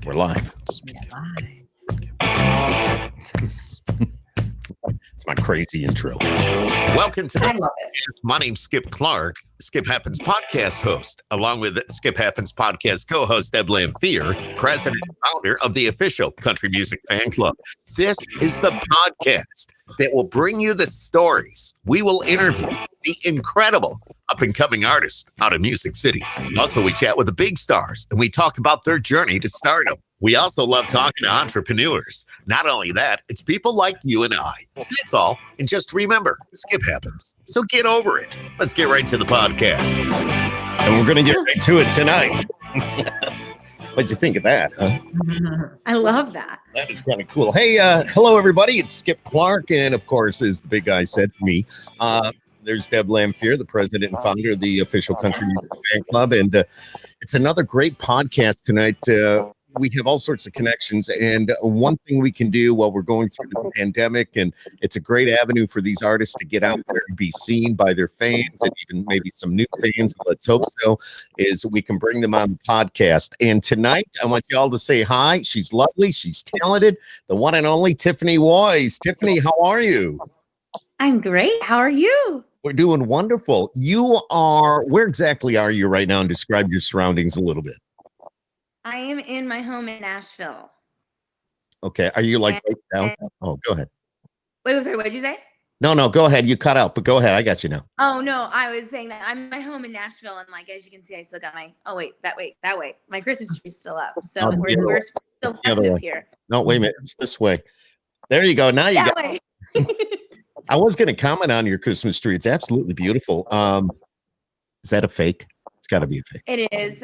We're live. It's my crazy intro. Welcome to I love it. My name's Skip Clark, Skip Happens podcast host, along with Skip Happens podcast co-host Deb Lamphere, president and founder of the official Country Music Fan Club. This is the podcast that will bring you the stories. We will interview the incredible up-and-coming artists out of Music City. Also, we chat with the big stars, and we talk about their journey to stardom. We also love talking to entrepreneurs. Not only that, it's people like you and I. That's all. And just remember, Skip happens. So get over it. Let's get right to the podcast. And we're going to get right to it tonight. What'd you think of that, huh? I love that. That is kind of cool. Hey, hello, everybody. It's Skip Clark. And, of course, as the big guy said to me, there's Deb Lamphere, the president and founder of the official Country Music Fan Club. And it's another great podcast tonight. We have all sorts of connections, and one thing we can do while we're going through the pandemic, and it's a great avenue for these artists to get out there and be seen by their fans and even maybe some new fans, let's hope so, is we can bring them on the podcast. And tonight, I want you all to say hi. She's lovely. She's talented. The one and only Tiffany Woys. Tiffany, how are you? I'm great. How are you? We're doing wonderful. Where exactly are you right now? And describe your surroundings a little bit. I am in my home in Nashville. Okay. Are you like right down? Oh, go ahead. Wait, sorry, what did you say? No, go ahead. You cut out, but go ahead. I got you now. Oh, no, I was saying that I'm in my home in Nashville, and like, as you can see, I still got that way. My Christmas tree's still up, so we're still festive here. No, wait a minute. It's this way. There you go. Now you got it. I was going to comment on your Christmas tree. It's absolutely beautiful. Is that a fake? It's got to be a fake. It is.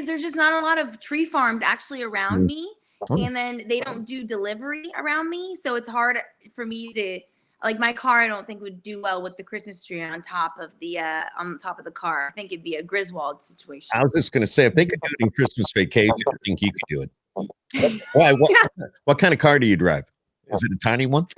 There's just not a lot of tree farms actually around me. And then they don't do delivery around me. So it's hard for me to, like, my car, I don't think would do well with the Christmas tree on top of the car. I think it'd be a Griswold situation. I was just going to say, if they could do it in Christmas vacation, I think you could do it. Why? What kind of car do you drive? Is it a tiny one?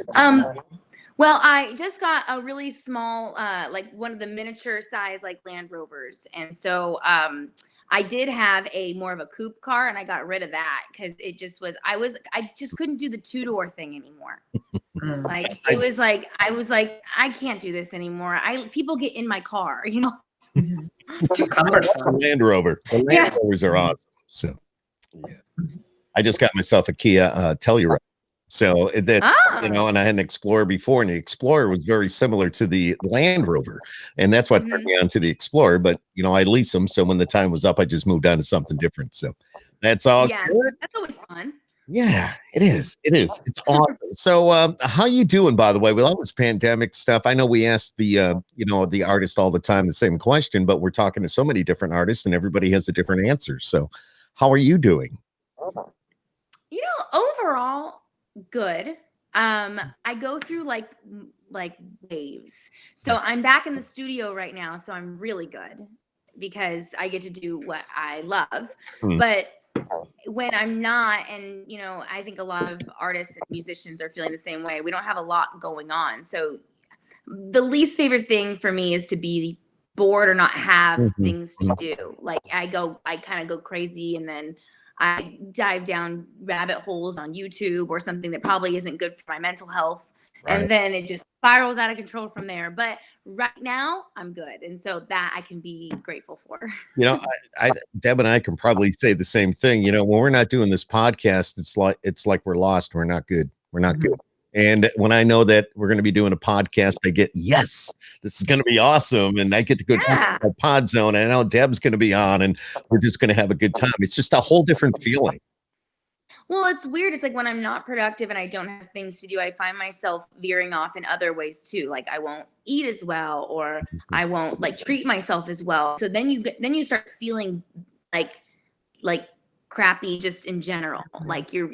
Well, I just got a really small, like one of the miniature size, like Land Rovers. And so I did have a more of a coupe car, and I got rid of that because it just was, I just couldn't do the 2-door thing anymore. Like, it was like, I was like, I can't do this anymore. People get in my car, you know? It's too cumbersome. Land Rover. The Land Rovers are awesome. So, yeah. I just got myself a Kia Telluride. So that, and I had an Explorer before, and the Explorer was very similar to the Land Rover. And that's what turned me on to the Explorer. But, I lease them. So when the time was up, I just moved on to something different. So that's all. Yeah, good. That's always fun. Yeah, it is. It's awesome. So how you doing, by the way, with all this pandemic stuff? I know we asked the, the artist all the time the same question, but we're talking to so many different artists and everybody has a different answer. So how are you doing? Overall, good. I go through like waves. So I'm back in the studio right now, so I'm really good because I get to do what I love. But when I'm not, and I think a lot of artists and musicians are feeling the same way. We don't have a lot going on. So the least favorite thing for me is to be bored or not have things to do. Like I kind of go crazy, and then I dive down rabbit holes on YouTube or something that probably isn't good for my mental health. Right. And then it just spirals out of control from there. But right now I'm good. And so that I can be grateful for. Deb and I can probably say the same thing. When we're not doing this podcast, it's like we're lost. We're not good. We're not good. And when I know that we're going to be doing a podcast, I get, yes, this is going to be awesome. And I get to go to a pod zone. And I know Deb's going to be on, and we're just going to have a good time. It's just a whole different feeling. Well, it's weird. It's like when I'm not productive and I don't have things to do, I find myself veering off in other ways too. Like I won't eat as well, or I won't treat myself as well. So then you start feeling like crappy just in general, like you're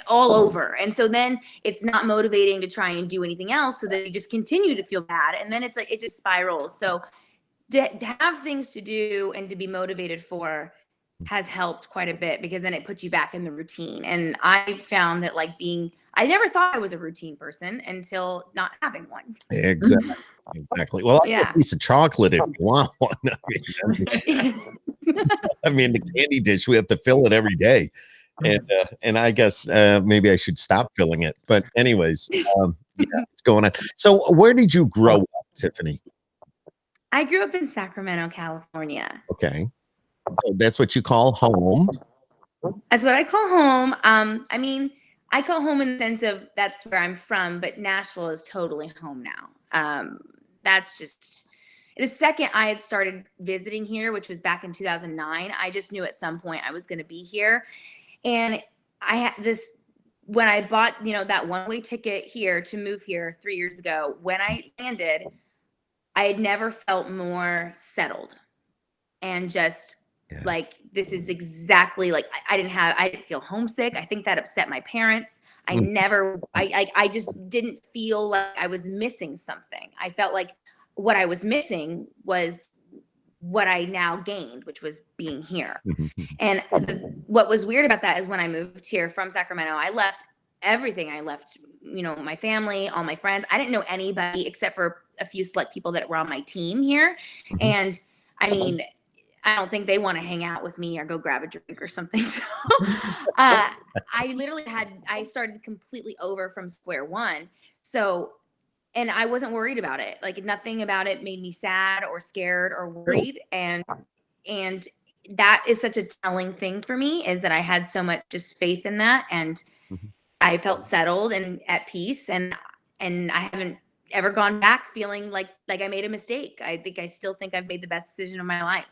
all over. And so then it's not motivating to try and do anything else, so that you just continue to feel bad, and then it's like it just spirals. So to have things to do and to be motivated for has helped quite a bit, because then it puts you back in the routine. And I found that I never thought I was a routine person until not having one. Exactly. Well, a piece of chocolate if you want one. I mean, the candy dish, we have to fill it every day. And I guess maybe I should stop filling it. But anyways, yeah, it's going on. So where did you grow up, Tiffany? I grew up in Sacramento, California. Okay. So that's what you call home. That's what I call home. I mean, I call home in the sense of that's where I'm from, but Nashville is totally home now. That's just the second I had started visiting here, which was back in 2009. I just knew at some point I was going to be here. And I had this when I bought, that one-way ticket here to move here 3 years ago, when I landed, I had never felt more settled and just like, this is exactly like I didn't feel homesick. I think that upset my parents. I just didn't feel like I was missing something. I felt like what I was missing was what I now gained, which was being here. And what was weird about that is when I moved here from Sacramento, I left everything. I left, my family, all my friends. I didn't know anybody except for a few select people that were on my team here. And I mean, I don't think they want to hang out with me or go grab a drink or something. So I started completely over from square one. So, and I wasn't worried about it. Like nothing about it made me sad or scared or worried. And that is such a telling thing for me, is that I had so much just faith in that. And I felt settled and at peace. And I haven't ever gone back feeling like I made a mistake. I still think I've made the best decision of my life.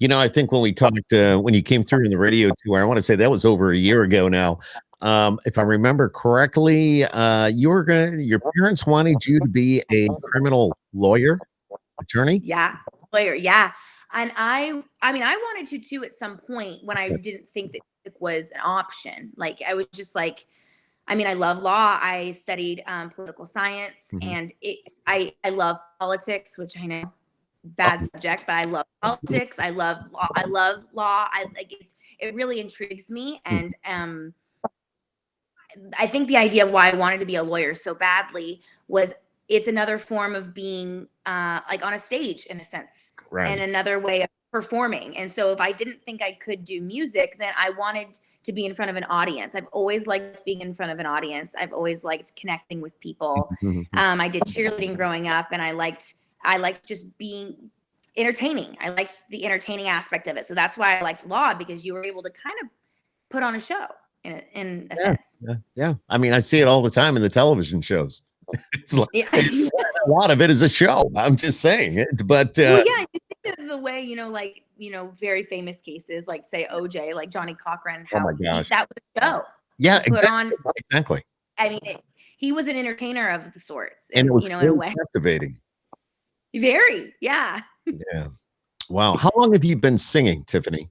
I think when we talked, when you came through in the radio tour, I want to say that was over a year ago now. If I remember correctly, your parents wanted you to be a criminal attorney. Yeah, lawyer. Yeah. And I mean, I wanted to too at some point when I didn't think that it was an option. Like I was just like, I mean, I love law. I studied political science, and I love politics, which I know bad subject, but I love politics. I love law. I like it really intrigues me. And I think the idea of why I wanted to be a lawyer so badly was it's another form of being like on a stage in a sense, Right. and another way of performing. And so if I didn't think I could do music, then I wanted to be in front of an audience. I've always liked being in front of an audience. I've always liked connecting with people. I did cheerleading growing up, and I liked just being entertaining. I liked the entertaining aspect of it. So that's why I liked law, because you were able to kind of put on a show in a sense. Yeah. I mean, I see it all the time in the television shows. It's like a lot of it is a show. I'm just saying it, but well, yeah, you think of the way, very famous cases like say OJ, like Johnny Cochran, how that was a show. Yeah, exactly. I mean, he was an entertainer of the sorts, and it was in a way captivating. Very, yeah. Yeah. Wow. How long have you been singing, Tiffany?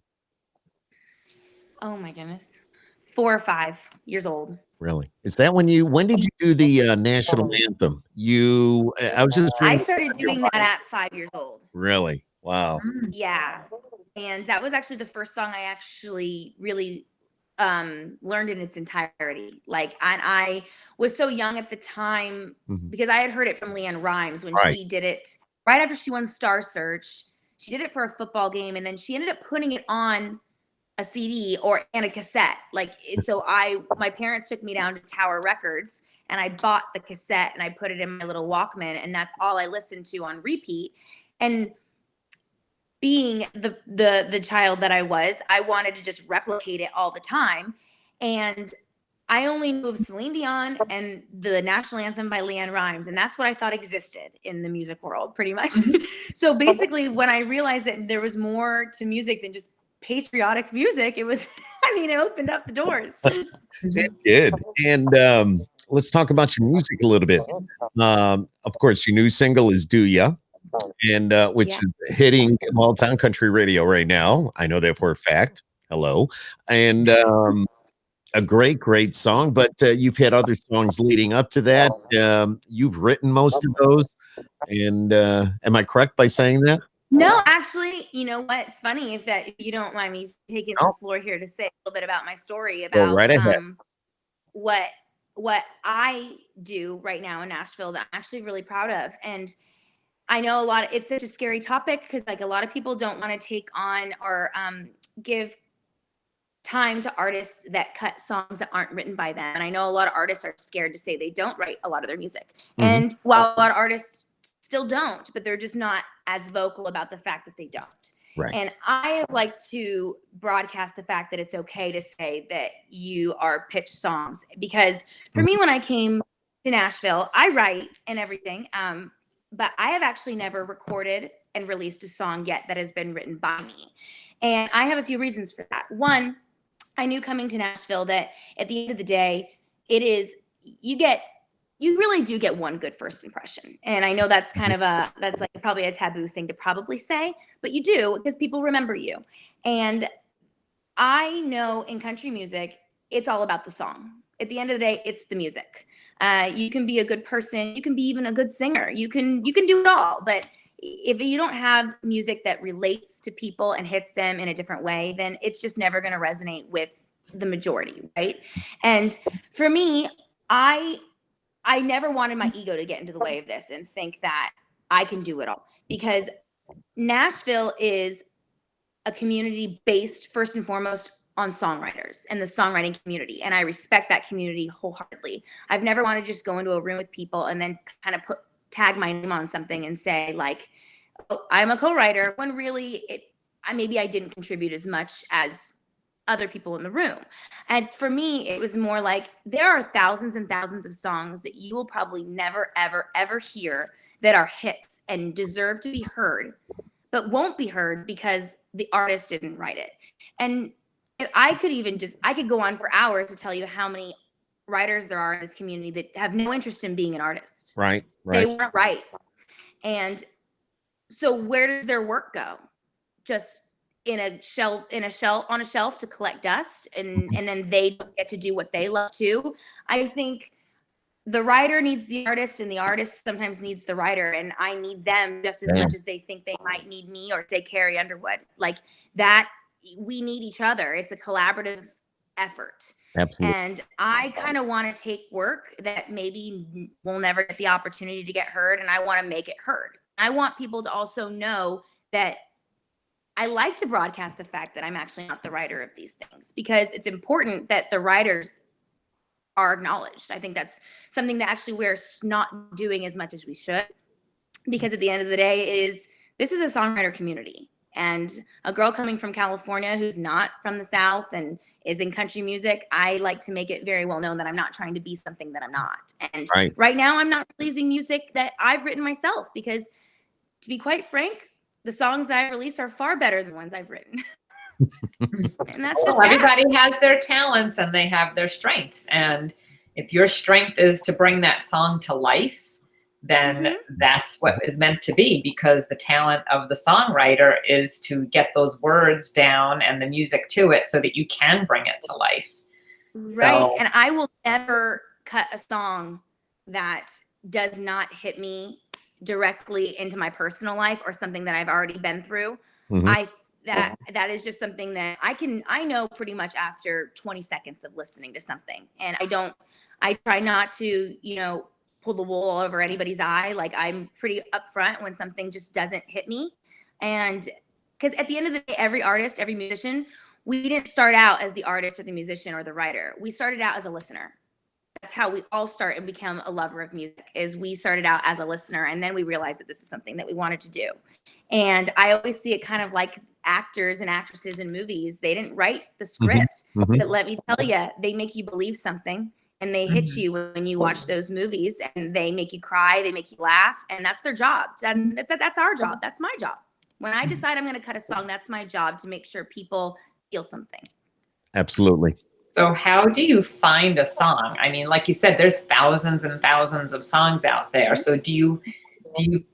Oh my goodness. 4 or 5 years old. Really? Is that when did you do the national anthem? I started doing that at 5 years old. Really? Wow. Yeah. And that was actually the first song I actually really learned in its entirety. Like, and I was so young at the time because I had heard it from Leanne Rimes when she did it right after she won Star Search. She did it for a football game, and then she ended up putting it on a CD and a cassette. So my parents took me down to Tower Records, and I bought the cassette and I put it in my little Walkman, and that's all I listened to on repeat. And being the child that I was, I wanted to just replicate it all the time. And I only knew of Celine Dion and the national anthem by Leanne Rimes. And that's what I thought existed in the music world, pretty much. So basically, when I realized that there was more to music than just patriotic music, it was, it opened up the doors. It did. And let's talk about your music a little bit. Of course, your new single is Do Ya, and which is hitting it's on country radio right now. I know that for a fact. Hello. And a great song, but you've had other songs leading up to that. You've written most of those. And am I correct by saying that? No, actually, you know what? It's funny if you don't mind me taking the floor here to say a little bit about my story about what I do right now in Nashville that I'm actually really proud of. And I know it's such a scary topic because like a lot of people don't want to take on or give time to artists that cut songs that aren't written by them. And I know a lot of artists are scared to say they don't write a lot of their music. And while a lot of artists still don't, but they're just not as vocal about the fact that they don't. Right. And I like to broadcast the fact that it's okay to say that you are pitched songs, because for me, when I came to Nashville, I write and everything. But I have actually never recorded and released a song yet that has been written by me. And I have a few reasons for that. One, I knew coming to Nashville that at the end of the day, you really do get one good first impression. And I know that's that's like probably a taboo thing to probably say, but you do, because people remember you. And I know in country music, it's all about the song. At the end of the day, it's the music. You can be a good person. You can be even a good singer. You can do it all. But if you don't have music that relates to people and hits them in a different way, then it's just never going to resonate with the majority, right? And for me, I never wanted my ego to get into the way of this and think that I can do it all, because Nashville is a community based first and foremost on songwriters and the songwriting community. And I respect that community wholeheartedly. I've never wanted to just go into a room with people and then kind of tag my name on something and say like, oh, I'm a co-writer, when really maybe I didn't contribute as much as other people in the room. And for me, it was more like, there are thousands and thousands of songs that you will probably never, ever, ever hear that are hits and deserve to be heard, but won't be heard because the artist didn't write it. And I could go on for hours to tell you how many writers there are in this community that have no interest in being an artist. Right. They weren't right. And so where does their work go? Just on a shelf to collect dust, and then they don't get to do what they love to. I think the writer needs the artist, and the artist sometimes needs the writer, and I need them just as much as they think they might need me, or say Carrie Underwood. Like that, we need each other. It's a collaborative effort. Absolutely. And I kind of want to take work that maybe will never get the opportunity to get heard, and I want to make it heard. I want people to also know that I like to broadcast the fact that I'm actually not the writer of these things, because it's important that the writers are acknowledged. I think that's something that actually we're not doing as much as we should, because at the end of the day, this is a songwriter community. And a girl coming from California who's not from the South and is in country music, I like to make it very well known that I'm not trying to be something that I'm not. And right now, I'm not releasing music that I've written myself, because to be quite frank, the songs that I release are far better than ones I've written. And that's just everybody has their talents and they have their strengths. And if your strength is to bring that song to life, then that's what is meant to be, because the talent of the songwriter is to get those words down and the music to it so that you can bring it to life. Right. So, and I will never cut a song that does not hit me directly into my personal life or something that I've already been through. That is just something that I know pretty much after 20 seconds of listening to something. And I try not to, pull the wool over anybody's eye. Like, I'm pretty upfront when something just doesn't hit me. And because at the end of the day, every artist, every musician, we didn't start out as the artist or the musician or the writer. We started out as a listener. That's how we all start and become a lover of music, is we started out as a listener, and then we realized that this is something that we wanted to do. And I always see it kind of like actors and actresses in movies. They didn't write the script, but let me tell you, they make you believe something, and they hit you when you watch those movies, and they make you cry, they make you laugh, and that's their job. And that's our job. That's my job. When I decide I'm going to cut a song, that's my job, to make sure people feel something. Absolutely. So how do you find a song? I mean, like you said, there's thousands and thousands of songs out there. So do you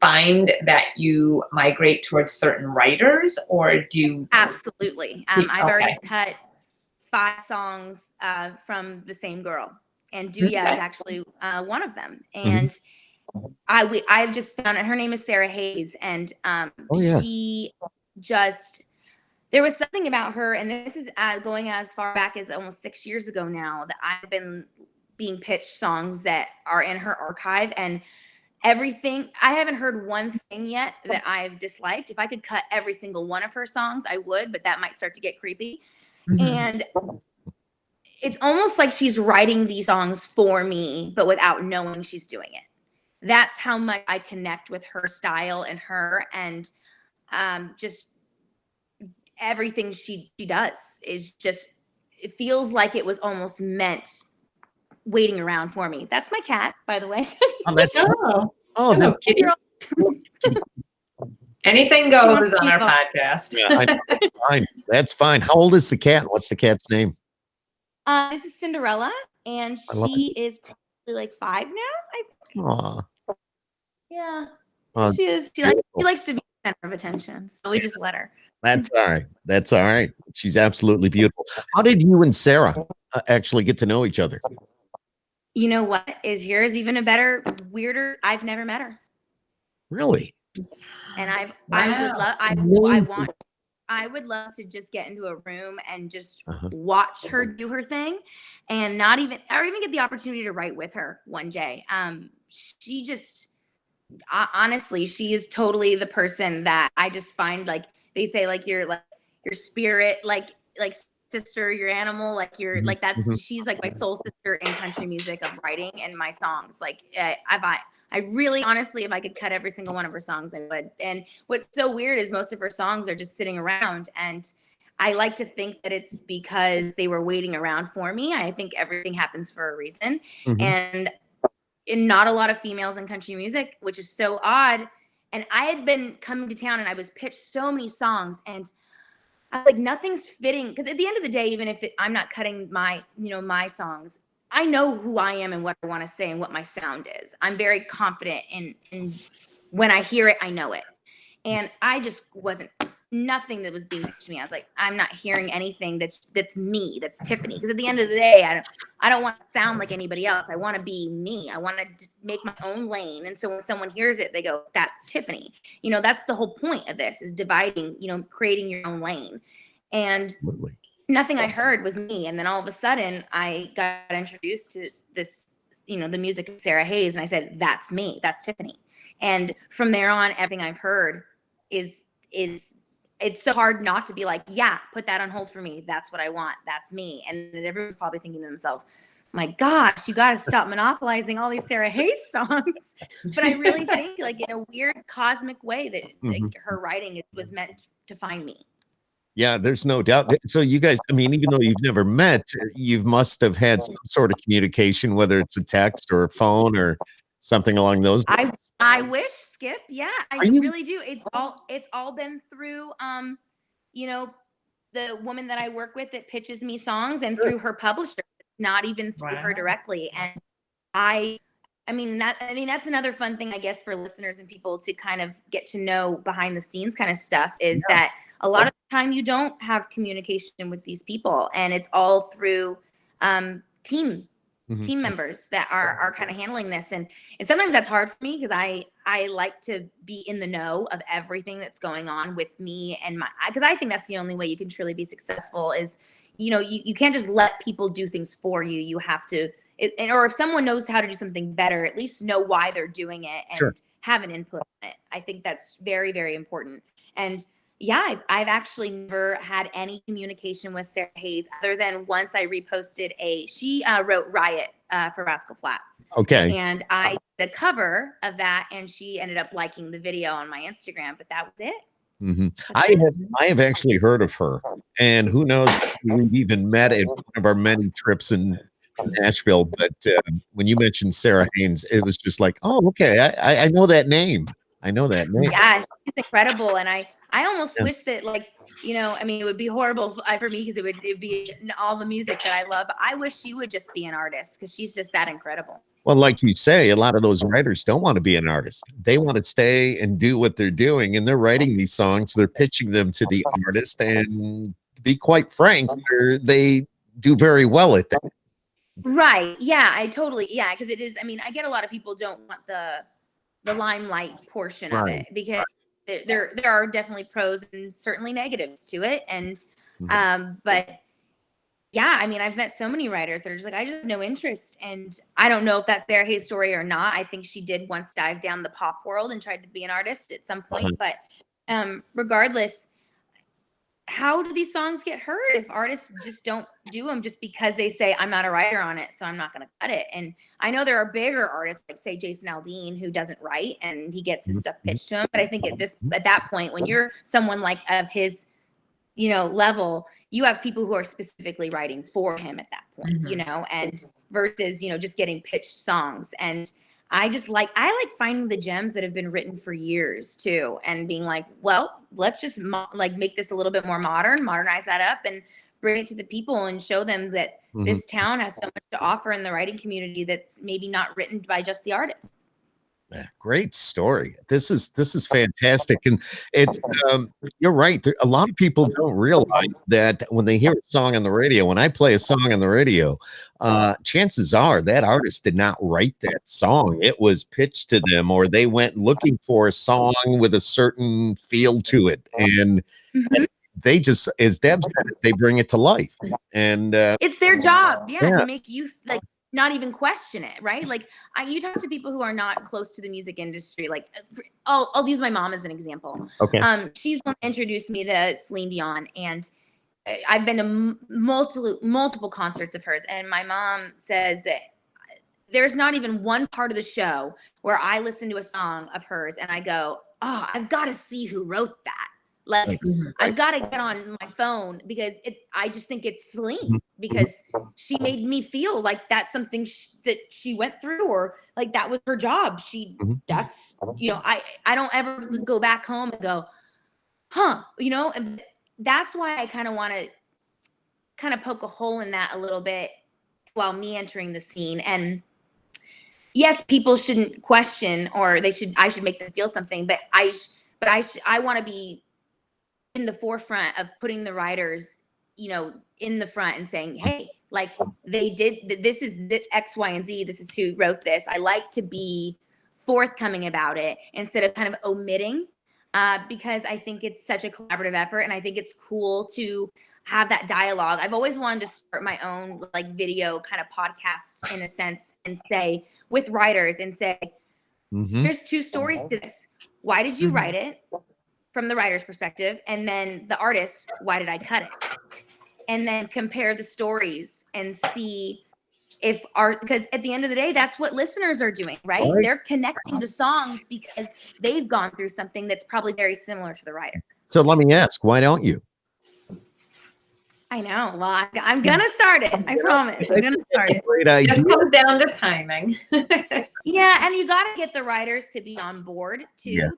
find that you migrate towards certain writers, or do you? Absolutely. I've already cut 5 songs from the same girl, and Duya is actually one of them. And I've just found it. Her name is Sarah Hayes, and she just. There was something about her, and this is going as far back as almost 6 years ago now, that I've been being pitched songs that are in her archive, and everything. I haven't heard one thing yet that I've disliked. If I could cut every single one of her songs, I would, but that might start to get creepy. And it's almost like she's writing these songs for me, but without knowing she's doing it. That's how much I connect with her style and her, and just everything she does is just, it feels like it was almost meant waiting around for me. That's my cat, by the way. Oh, that's, Oh, oh, hello, that- kitty. Anything She wants goes to on our keep up. podcast. yeah, that's fine. That's fine. How old is the cat? What's the cat's name? This is Cinderella, and I love she is probably like 5 now, I think. Aw. Yeah, Oh, she is. She beautiful. likes to be the center of attention, so we just let her. That's all right. That's all right. She's absolutely beautiful. How did you and Sarah actually get to know each other? You know what is yours even a better, weirder? I've never met her, Really? and I would Wow. love. I would love to just get into a room and just watch her do her thing, and not even, or even get the opportunity to write with her one day. She just, honestly, she is totally the person that I just find, like they say, like your spirit, like sister, your animal, like you're like, that's, she's like my soul sister in country music of writing and my songs. Like I really, honestly, if I could cut every single one of her songs, I would. And what's so weird is most of her songs are just sitting around, and I like to think that it's because they were waiting around for me. I think everything happens for a reason. And not a lot of females in country music, which is so odd. And I had been coming to town and I was pitched so many songs, and I was like, nothing's fitting. Because at the end of the day, even if I'm not cutting my, my songs, I know who I am and what I want to say and what my sound is. I'm very confident in when I hear it, I know it. And I just wasn't, nothing that was being pitched to me. I was like, I'm not hearing anything that's me, that's Tiffany. Because at the end of the day, I don't want to sound like anybody else. I want to be me. I want to make my own lane. And so when someone hears it, they go, that's Tiffany. That's the whole point of this, is dividing, creating your own lane. And nothing I heard was me. And then all of a sudden I got introduced to this, the music of Sarah Hayes. And I said, that's me, that's Tiffany. And from there on, everything I've heard is it's so hard not to be like, yeah, put that on hold for me. That's what I want. That's me. And everyone's probably thinking to themselves, my gosh, you got to stop monopolizing all these Sarah Hayes songs. But I really think, like, in a weird cosmic way, that like, her writing was meant to find me. Yeah, there's no doubt. So you guys, I mean, even though you've never met, you must have had some sort of communication, whether it's a text or a phone or something along those lines. I wish, Skip. Yeah, I really do. It's all been through the woman that I work with that pitches me songs, and through her publisher, not even through her directly. And I mean that's another fun thing, I guess, for listeners and people to kind of get to know behind the scenes kind of stuff, is that a lot of the time you don't have communication with these people, and it's all through team members that are kind of handling this. And sometimes that's hard for me, because I like to be in the know of everything that's going on with me and because I think that's the only way you can truly be successful, is you can't just let people do things for you. You have to, or if someone knows how to do something better, at least know why they're doing it and have an input on it. I think that's very, very important. And yeah, I've actually never had any communication with Sarah Hayes, other than once I reposted she wrote Riot for Rascal Flatts. Okay. And I did a cover of that, and she ended up liking the video on my Instagram, but that was it. I have actually heard of her, and who knows, we've even met at one of our many trips in Nashville. But when you mentioned Sarah Hayes, it was just like, oh, okay, I know that name. I know that name. Yeah, she's incredible. And I almost wish that, like, I mean, it would be horrible for me, because it'd be all the music that I love. But I wish she would just be an artist, because she's just that incredible. Well, like you say, a lot of those writers don't want to be an artist. They want to stay and do what they're doing, and they're writing these songs. They're pitching them to the artist, and to be quite frank, they do very well at that. Right. Yeah, yeah, because it is, I mean, I get a lot of people don't want the limelight portion of it, because there are definitely pros and certainly negatives to it. And but yeah, I mean, I've met so many writers that are just like, I just have no interest. And I don't know if that's Sarah Hayes' story or not. I think she did once dive down the pop world and tried to be an artist at some point. But regardless, how do these songs get heard if artists just don't do them just because they say I'm not a writer on it, so I'm not going to cut it? And I know there are bigger artists like say Jason Aldean who doesn't write and he gets his stuff pitched to him. But I think at that point, when you're someone like of his, level, you have people who are specifically writing for him at that point, and versus, just getting pitched songs. And I like finding the gems that have been written for years too, and being like, well, let's just make this a little bit more modern, modernize that up, and bring it to the people and show them that this town has so much to offer in the writing community that's maybe not written by just the artists. Yeah, great story. This is fantastic, and it's you're right. A lot of people don't realize that when they hear a song on the radio. When I play a song on the radio, chances are that artist did not write that song. It was pitched to them, or they went looking for a song with a certain feel to it, and they just, as Deb said, they bring it to life, and it's their job, to make you not even question it, right? Like you talk to people who are not close to the music industry. Like I'll use my mom as an example. Okay. She's one that introduced me to Celine Dion, and I've been to multiple concerts of hers. And my mom says that there's not even one part of the show where I listen to a song of hers and I go, oh, I've got to see who wrote that. Like I've got to get on my phone because I just think it's Celine because she made me feel like that's something that she went through, or like that was her job. That's, I don't ever go back home and go, and that's why I kind of want to poke a hole in that a little bit while me entering the scene. And yes, people shouldn't question, or I should make them feel something, but I want to be in the forefront of putting the writers, in the front and saying, hey, like they did, this is the X, Y, and Z. This is who wrote this. I like to be forthcoming about it instead of kind of omitting, because I think it's such a collaborative effort. And I think it's cool to have that dialogue. I've always wanted to start my own video kind of podcast in a sense and say with writers and say, there's two stories to this. Why did you write it? From the writer's perspective, and then the artist, why did I cut it? And then compare the stories and see if because at the end of the day, that's what listeners are doing, right? They're connecting to songs because they've gone through something that's probably very similar to the writer. So let me ask, why don't you? I know. Well, I'm gonna start it. I promise. I'm gonna start it. Great idea. It just comes down to timing. Yeah, and you got to get the writers to be on board too.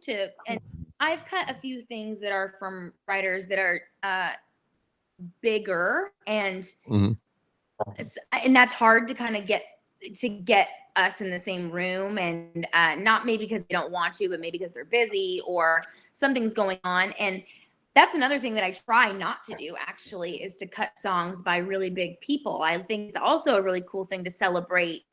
And I've cut a few things that are from writers that are bigger, and that's hard to kind of get us in the same room, and not maybe because they don't want to, but maybe because they're busy or something's going on. And that's another thing that I try not to do, actually, is to cut songs by really big people. I think it's also a really cool thing to celebrate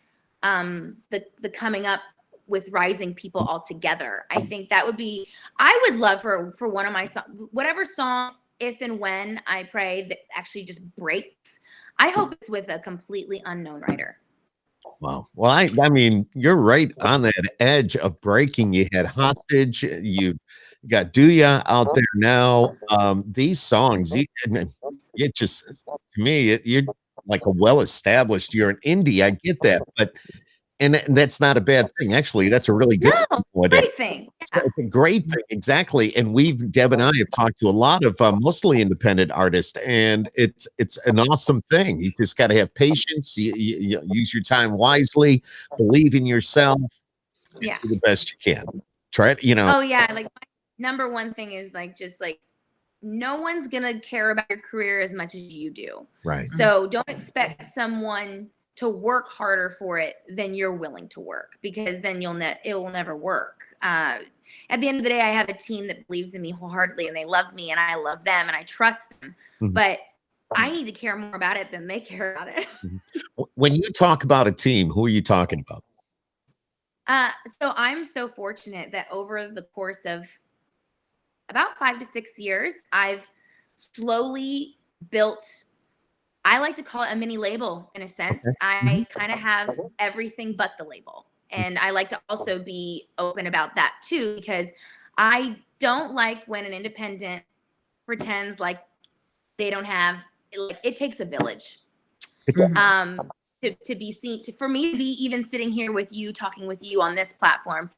the coming up with rising people all together. I think that would be, I would love for one of my whatever song, if and when I pray that actually just breaks, I hope it's with a completely unknown writer. Wow. Well, I mean, you're right on that edge of breaking. You had Hostage, you got Do Ya out there now. These songs, it just, to me, you're like a well-established, you're an indie. I get that, but and that's not a bad thing. Actually, that's a really good great thing. Yeah. It's a great thing, exactly. And Deb and I have talked to a lot of mostly independent artists, and it's an awesome thing. You just got to have patience. You use your time wisely. Believe in yourself. Yeah, do the best you can. Try it. Oh yeah, like my number one thing is just no one's gonna care about your career as much as you do. Right. So don't expect someone to work harder for it than you're willing to work, because then it will never work. At the end of the day, I have a team that believes in me wholeheartedly, and they love me, and I love them, and I trust them. But I need to care more about it than they care about it. When you talk about a team, who are you talking about? So I'm so fortunate that over the course of about 5 to 6 years, I've slowly built, I like to call it a mini label in a sense. I kind of have everything but the label. And I like to also be open about that too, because I don't like when an independent pretends like they don't have, like, it takes a village. Mhm. To be seen, for me to be even sitting here with you, talking with you on this platform,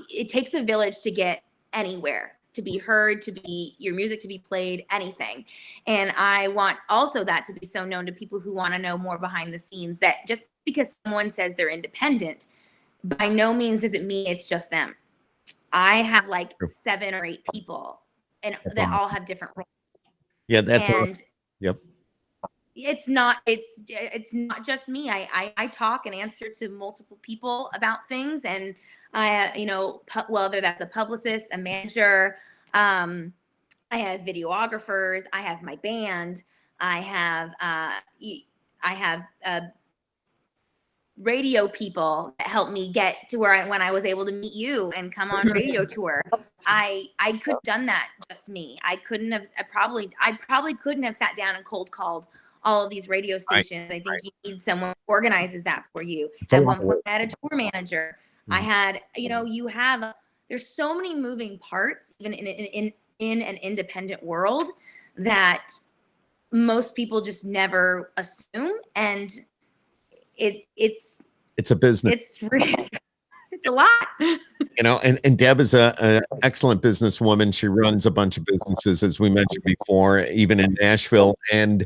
it takes a village to get anywhere, to be heard, to be your music to be played, anything. And I want also that to be so known to people who want to know more behind the scenes, that just because someone says they're independent, by no means does it mean it's just them. I have like 7 or 8 people, and that all have different roles. Yeah, that's all. And Yep. it's not just me. I talk and answer to multiple people about things, and I whether that's a publicist, a manager, I have videographers, I have my band, I have radio people that helped me get to when I was able to meet you and come on radio tour. I could have done that just me. I probably couldn't have sat down and cold called all of these radio stations. I think you need someone who organizes that for you. At one point, I had a tour manager. I had, there's so many moving parts, even in an independent world, that most people just never assume. And it's a business. It's a lot. And Deb is a excellent businesswoman. She runs a bunch of businesses, as we mentioned before, even in Nashville. And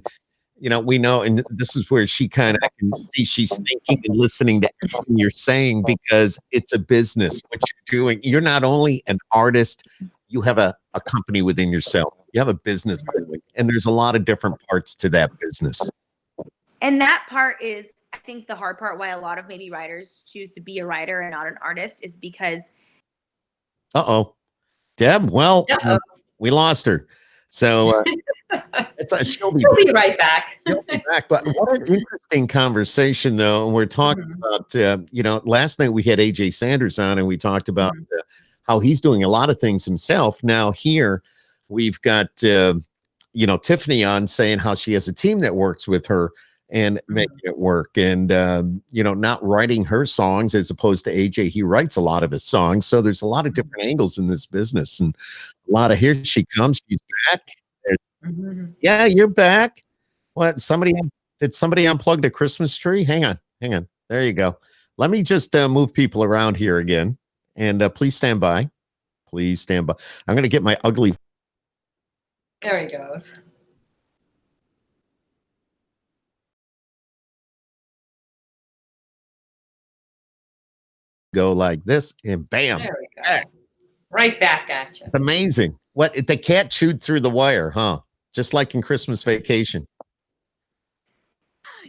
we know, and this is where she kind of can see she's thinking and listening to everything you're saying, because it's a business. What you're doing, you're not only an artist, you have a company within yourself. You have a business going, and there's a lot of different parts to that business. And that part is, I think, the hard part, why a lot of maybe writers choose to be a writer and not an artist, is because. Deb, well, we lost her. So she'll be right back. She'll be back. But what an interesting conversation, though. And we're talking about, last night we had AJ Sanders on, and we talked about how he's doing a lot of things himself. Now here we've got, Tiffany on, saying how she has a team that works with her and making it work, and not writing her songs, as opposed to AJ. He writes a lot of his songs. So there's a lot of different angles in this business, and a lot of, here she comes, she's back. Yeah, you're back. What, did somebody unplug the Christmas tree? Hang on. There you go. Let me just move people around here again, and please stand by. I'm going to get my ugly. There he goes. Go like this, and bam. There we go. Right back at you. It's amazing. What, the cat chewed through the wire, huh? Just like in Christmas Vacation.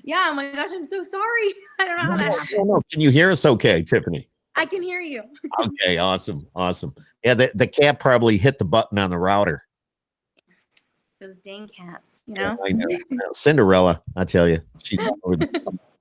Yeah, oh my gosh, I'm so sorry. I don't know how that happened. No. Can you hear us okay, Tiffany? I can hear you. Okay, awesome. Yeah, the cat probably hit the button on the router. Those dang cats, Yeah, I know. Cinderella, I tell you. She's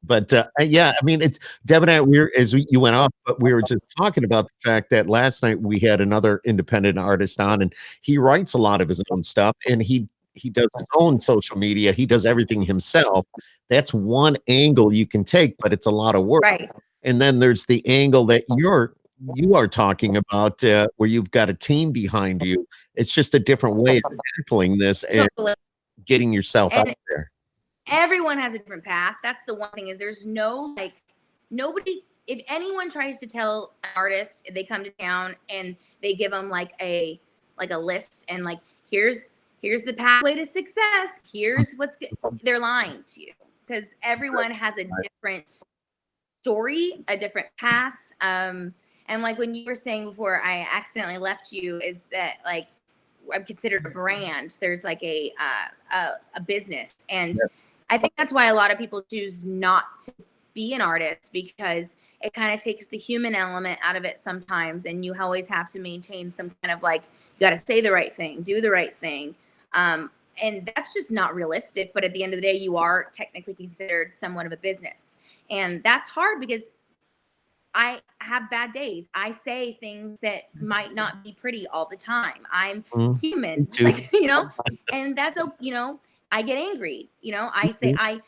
But yeah, I mean, it's Deb and I, you went off, but we were just talking about the fact that last night we had another independent artist on, and he writes a lot of his own stuff, and he does his own social media. He does everything himself. That's one angle you can take, but it's a lot of work. Right. And then there's the angle that you are talking about, where you've got a team behind you. It's just a different way of tackling this and getting yourself out there. Everyone has a different path. That's the one thing, is there's nobody, if anyone tries to tell an artist, they come to town and they give them like a list, and like, here's the pathway to success. Here's they're lying to you, because everyone has a different story, a different path. And like when you were saying before I accidentally left you, is that like, I'm considered a brand. There's like a business. And I think that's why a lot of people choose not to be an artist, because it kind of takes the human element out of it sometimes. And you always have to maintain some kind of like, you got to say the right thing, do the right thing. And that's just not realistic. But at the end of the day, you are technically considered somewhat of a business. And that's hard, because I have bad days. I say things that might not be pretty all the time. I'm human, like, and that's, I get angry, I say, and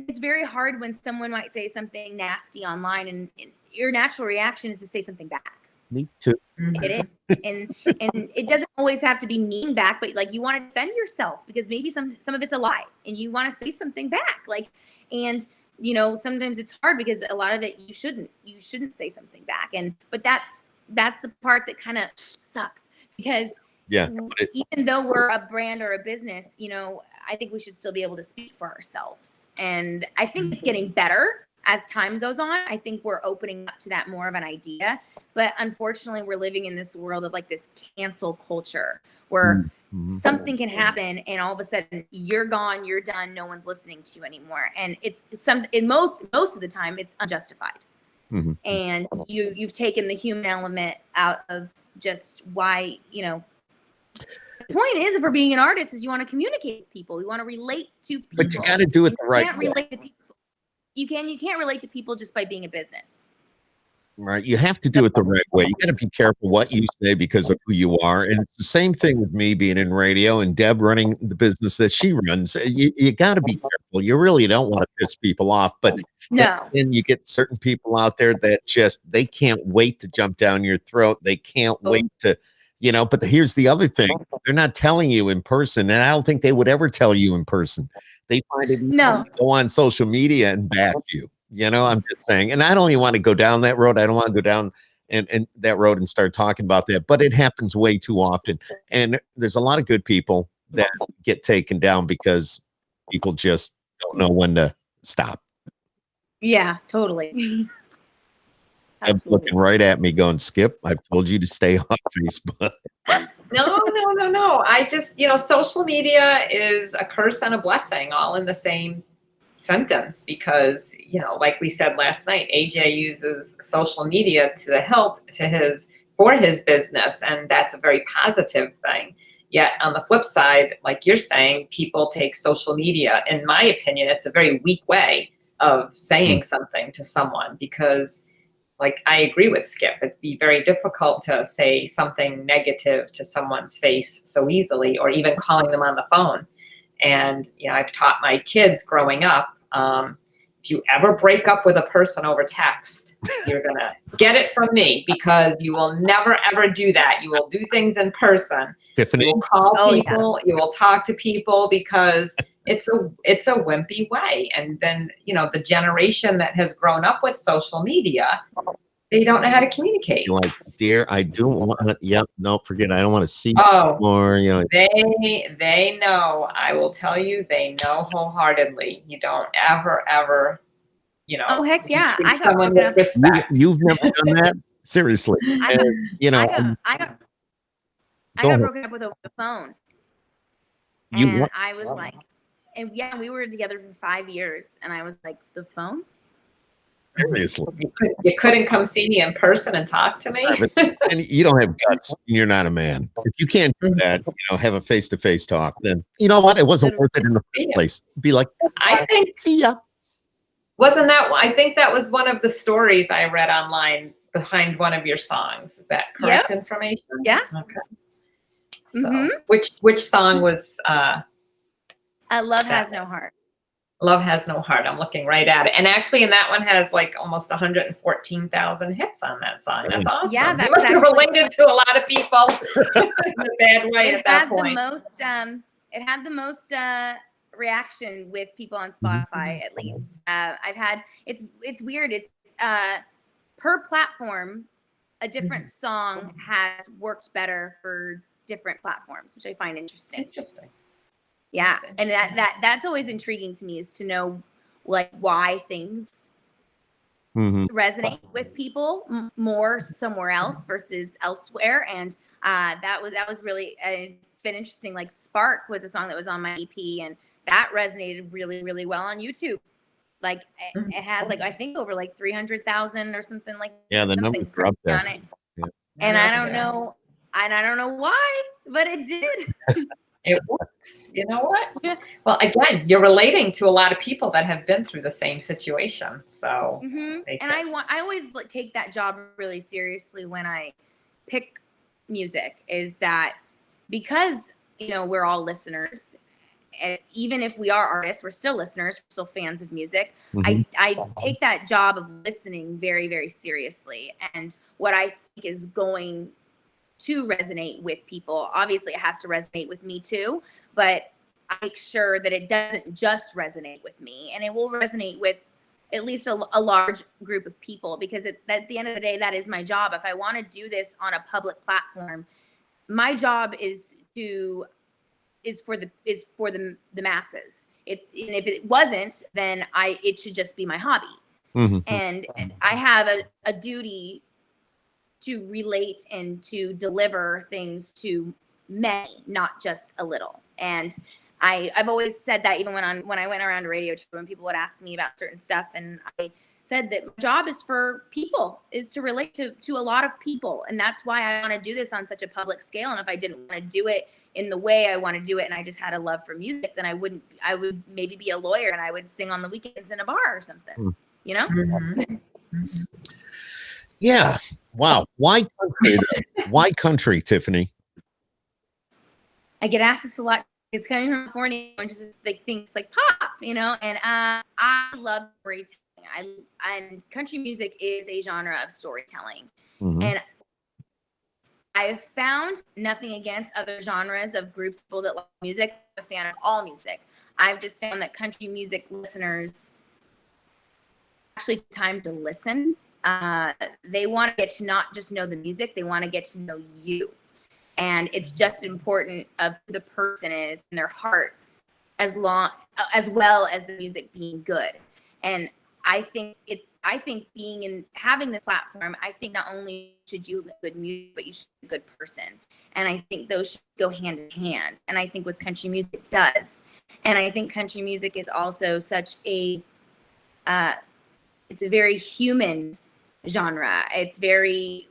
it's very hard when someone might say something nasty online, and your natural reaction is to say something back. Me too. Mhm. It is. And it doesn't always have to be mean back, but like you want to defend yourself because maybe some of it's a lie and you want to say something back. Like, and you know, sometimes it's hard because a lot of it you shouldn't say something back. And but that's the part that kind of sucks because Yeah. even though we're a brand or a business, you know, I think we should still be able to speak for ourselves. And I think it's getting better as time goes on. I think we're opening up to that more of an idea. But unfortunately, we're living in this world of like this cancel culture where something can happen and all of a sudden you're gone, you're done, no one's listening to you anymore. And it's most of the time it's unjustified. Mm-hmm. And you've taken the human element out of just why, you know, the point is, if we're being an artist, is you want to communicate with people. You want to relate to people. But you got to do it the right way. Relate to people. You can't relate to people just by being a business. Right. You have to do it the right way. You got to be careful what you say because of who you are. And it's the same thing with me being in radio and Deb running the business that she runs. You got to be careful. You really don't want to piss people off. But no. then you get certain people out there that just, they can't wait to jump down your throat. They can't wait to, you know, but here's the other thing. They're not telling you in person. And I don't think they would ever tell you in person. They find it no. go on social media and bash you. You know, I'm just saying, and I don't even want to go down that road. I don't want to go down and that road and start talking about that, but it happens way too often. And there's a lot of good people that get taken down because people just don't know when to stop. Yeah, totally. I'm looking right at me going, Skip, I've told you to stay off Facebook. No. I just, you know, social media is a curse and a blessing all in the same sentence because, you know, like we said last night, AJ uses social media for his business, and that's a very positive thing. Yet on the flip side, like you're saying, people take social media, in my opinion, it's a very weak way of saying something to someone because, like, I agree with Skip. It'd be very difficult to say something negative to someone's face so easily, or even calling them on the phone. And, you know, I've taught my kids growing up, if you ever break up with a person over text, you're going to get it from me because you will never, ever do that. You will do things in person. Tiffany? You will call people. Yeah. You will talk to people because it's a wimpy way. And then, you know, the generation that has grown up with social media, they don't know how to communicate. You're like, dear, I do want. Yep, no, forget. I don't want to see more. You know, they know. I will tell you, they know wholeheartedly. You don't ever, you know. Oh heck yeah! Treat someone with respect. You've never done that, seriously. I got broken up with over the phone. And I was like, and yeah, we were together for 5 years, and I was like, the phone. Seriously, you couldn't come see me in person and talk to me. And you don't have guts. You're not a man. If you can't do that, you know, have a face-to-face talk. Then you know what? It wasn't worth it in the first place. Be like, I think. See ya. Wasn't that? I think that was one of the stories I read online behind one of your songs. Is that correct information? Yeah. Okay. So, which song was? Love Has No Heart. Love Has No Heart. I'm looking right at it. And actually, and that one has like almost 114,000 hits on that song. That's awesome. Yeah, that must have related to a lot of people in a bad way at that point. It had the most reaction with people on Spotify, at least. I've had, it's weird. It's per platform, a different song has worked better for different platforms, which I find interesting. Yeah, and that's always intriguing to me, is to know like why things resonate with people more somewhere else versus elsewhere. And that was really it's been interesting. Like Spark was a song that was on my EP, and that resonated really, really well on YouTube. Like it has like I think over like 300,000 or something like the numbers are up there. On it. Yeah. And I don't know why, but it did. It works. You know what? Well, again, you're relating to a lot of people that have been through the same situation. So, and I always take that job really seriously when I pick music. Is that because we're all listeners, and even if we are artists, we're still listeners, we're still fans of music. I take that job of listening very, very seriously. And what I think is going to resonate with people. Obviously, it has to resonate with me too, but I make sure that it doesn't just resonate with me, and it will resonate with at least a large group of people, because at the end of the day, that is my job. If I want to do this on a public platform, my job is for the masses. And if it wasn't, then it should just be my hobby. Mm-hmm. And I have a duty to relate and to deliver things to many, not just a little. And I've always said that, even when I went around a radio tour, when people would ask me about certain stuff, and I said that my job is for people, is to relate to a lot of people. And that's why I want to do this on such a public scale. And if I didn't want to do it in the way I want to do it, and I just had a love for music, then I would maybe be a lawyer, and I would sing on the weekends in a bar or something, you know? Mm-hmm. Yeah. Wow. Why country? Why country, Tiffany? I get asked this a lot. It's coming from California, and just like things like pop, you know, and I love storytelling. And country music is a genre of storytelling. Mm-hmm. And I've found, nothing against other genres of groups of people that love music, I'm a fan of all music. I've just found that country music listeners actually take time to listen. They want to get to not just know the music, they want to get to know you. And it's just important of who the person is and their heart, as well as the music being good. And I think having this platform, I think not only should you have good music, but you should be a good person. And I think those should go hand in hand. And I think with country music it does. And I think country music is also such it's a very human genre. It's very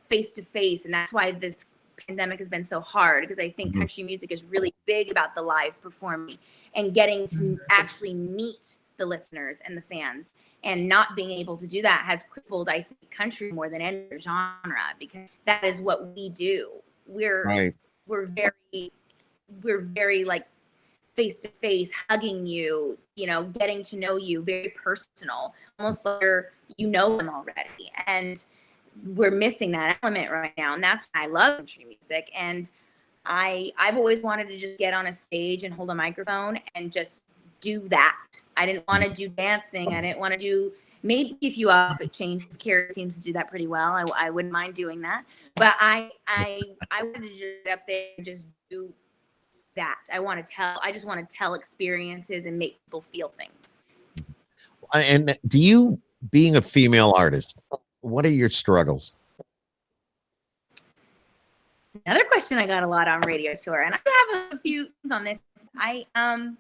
face to face. And that's why this pandemic has been so hard, because I think country music is really big about the live performing and getting to actually meet the listeners and the fans. And not being able to do that has crippled, I think, country more than any other genre, because that is what we do. We're very like face to face, hugging you, you know, getting to know you, very personal, almost like you know them already. And we're missing that element right now. And that's why I love country music. And I've always wanted to just get on a stage and hold a microphone and just do that. I didn't want to do dancing. I didn't want to do maybe a few outfit changes. Carrie seems to do that pretty well. I wouldn't mind doing that. But I wanted to just get up there and just do that. I just want to tell experiences and make people feel things. And do you, being a female artist, what are your struggles? Another question I got a lot on radio tour, and I have a few things on this. I am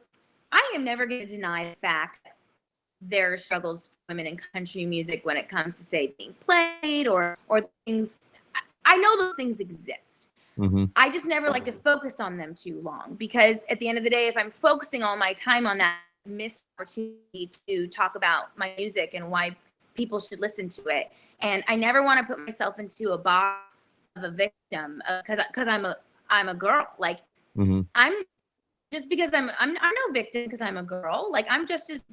never going to deny the fact that there are struggles for women in country music when it comes to, say, being played or things. I know those things exist. Mm-hmm. I just never like to focus on them too long, because at the end of the day, if I'm focusing all my time on that, I miss opportunity to talk about my music and why people should listen to it. And I never want to put myself into a box of a victim, because I'm a girl. Like, Mm-hmm. I'm no victim because I'm a girl. Like, I'm just as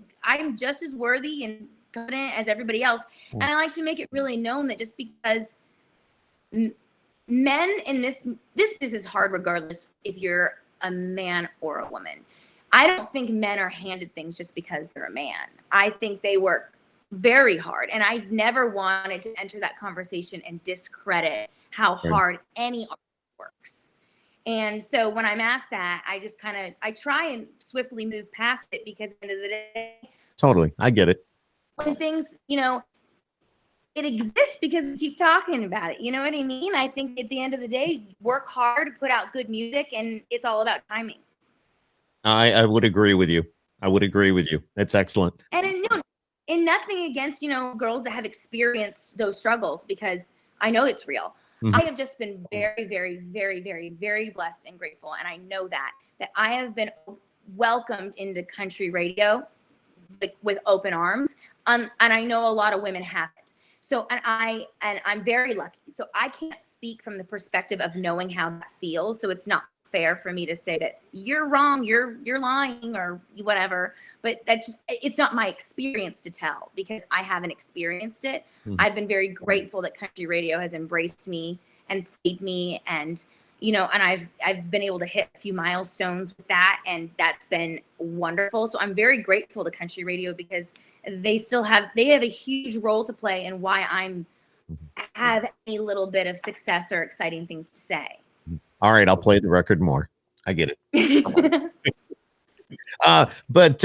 worthy and confident as everybody else. And I like to make it really known that just because men in this is hard, regardless if you're a man or a woman. I don't think men are handed things just because they're a man. I think they work very hard. And I've never wanted to enter that conversation and discredit how hard any art works. And so when I'm asked that, I try and swiftly move past it, because at the end of the day, Totally. I get it. when things, it exists because we keep talking about it. You know what I mean? I think at the end of the day, work hard, put out good music, and it's all about timing. I would agree with you. That's excellent. And in nothing against, girls that have experienced those struggles, because I know it's real. Mm-hmm. I have just been very, very, very, very, very blessed and grateful. And I know that I have been welcomed into country radio with open arms. And I know a lot of women haven't. So, and I'm very lucky. So I can't speak from the perspective of knowing how that feels. So it's not fair for me to say that you're wrong, you're lying or whatever. But that's just, it's not my experience to tell because I haven't experienced it. I've been very grateful that country radio has embraced me and played me, and and I've been able to hit a few milestones with that, and that's been wonderful. So I'm very grateful to country radio because they have a huge role to play in why I'm have a little bit of success or exciting things to say. All right, I'll play the record more. I get it. But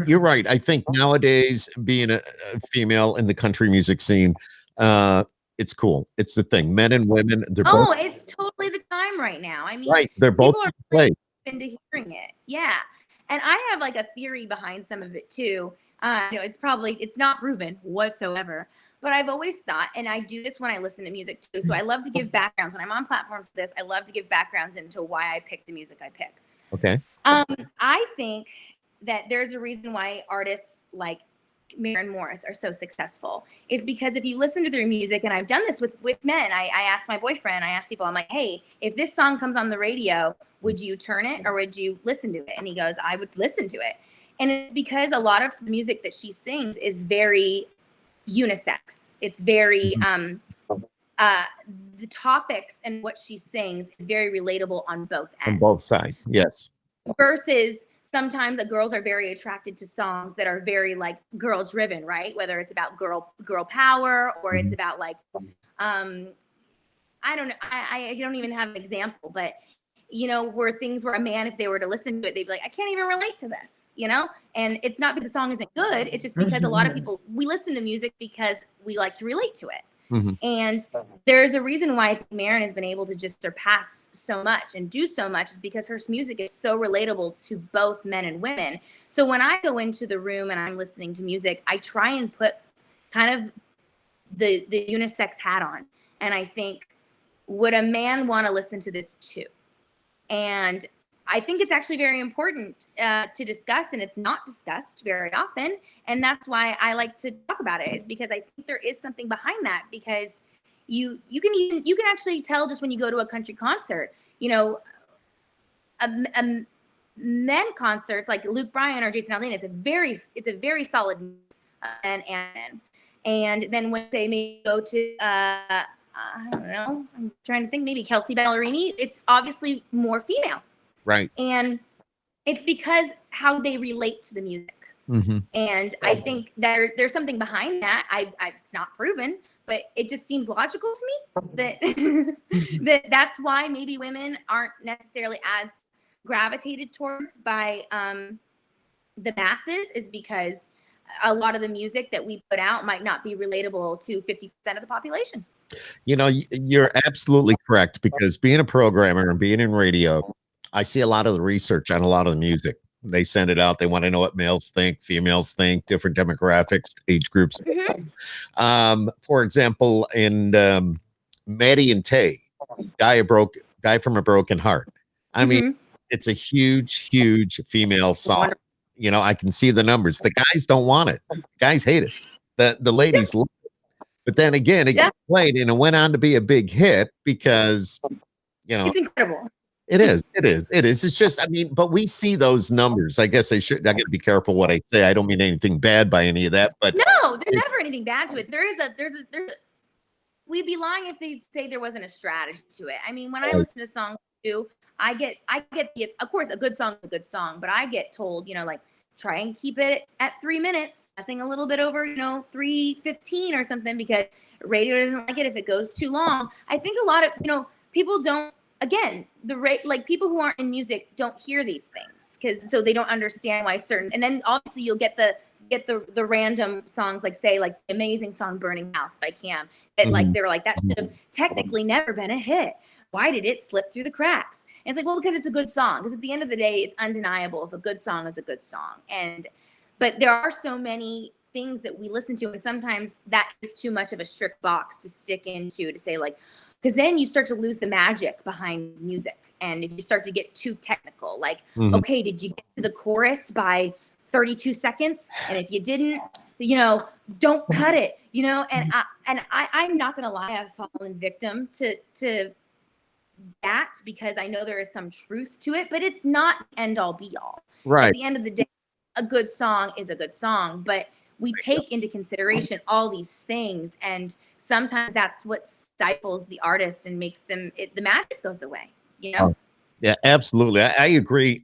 you're right. I think nowadays being a female in the country music scene, it's cool. It's the thing. Men and women, they're both It's totally the time right now. I mean, right. They're both people are played. into hearing it. Yeah. And I have like a theory behind some of it too. It's not proven whatsoever, but I've always thought, and I do this when I listen to music too. So I love to give backgrounds when I'm on platforms like this. I love to give backgrounds into why I pick the music I pick. Okay. I think that there's a reason why artists like Maren Morris are so successful is because if you listen to their music, and I've done this with men, I asked my boyfriend, I asked people, I'm like, hey, if this song comes on the radio, would you turn it or would you listen to it? And he goes, I would listen to it. And it's because a lot of the music that she sings is very unisex. It's very, the topics and what she sings is very relatable on both ends. On both sides, yes. Versus sometimes girls are very attracted to songs that are very like girl driven, right? Whether it's about girl power or it's about like, I don't know. I don't even have an example, but where things where a man, if they were to listen to it, they'd be like, I can't even relate to this, and it's not because the song isn't good. It's just because a lot of people, we listen to music because we like to relate to it. And there's a reason why Maren has been able to just surpass so much and do so much is because her music is so relatable to both men and women. So when I go into the room and I'm listening to music, I try and put kind of the unisex hat on. And I think, would a man want to listen to this too? And I think it's actually very important to discuss, and it's not discussed very often. And that's why I like to talk about it, is because I think there is something behind that, because you can actually tell just when you go to a country concert, men concerts like Luke Bryan or Jason Aldean, it's a very solid and then when they may go to I don't know, I'm trying to think, maybe Kelsey Ballerini, it's obviously more female. Right. And it's because how they relate to the music. And I think that there's something behind that. It's not proven, but it just seems logical to me that that's why maybe women aren't necessarily as gravitated towards by the masses, is because a lot of the music that we put out might not be relatable to 50% of the population. You're absolutely correct, because being a programmer and being in radio, I see a lot of the research on a lot of the music. They send it out. They want to know what males think, females think, different demographics, age groups. For example, in Maddie and Tay, guy from a Broken Heart. I mean, it's a huge female song. I can see the numbers. The guys don't want it. The guys hate it. The ladies love it. But then again, it got played and it went on to be a big hit because, it's incredible. It is. It's just, but we see those numbers. I guess I got to be careful what I say. I don't mean anything bad by any of that, but no, there's never anything bad to it. We'd be lying if they'd say there wasn't a strategy to it. I mean, when I listen to songs too, I get of course, a good song is a good song, but I get told, like, try and keep it at 3 minutes, nothing a little bit over, 3:15 or something, because radio doesn't like it if it goes too long. I think a lot of, people don't, again, people who aren't in music don't hear these things, so they don't understand why certain, and then obviously you'll get the random songs, like say like the amazing song Burning House by Cam, that like they're like, that should have technically never been a hit. Why did it slip through the cracks? And it's like, well, because it's a good song. Because at the end of the day, it's undeniable if a good song is a good song. But there are so many things that we listen to, and sometimes that is too much of a strict box to stick into, to say like, because then you start to lose the magic behind music. And if you start to get too technical, like, okay, did you get to the chorus by 32 seconds? And if you didn't, don't cut it, and I'm not going to lie, I've fallen victim to that because I know there is some truth to it, but it's not end all be all. Right. At the end of the day, a good song is a good song, but we take into consideration all these things, and sometimes that's what stifles the artist and makes them the magic goes away, you know. Yeah, absolutely. I agree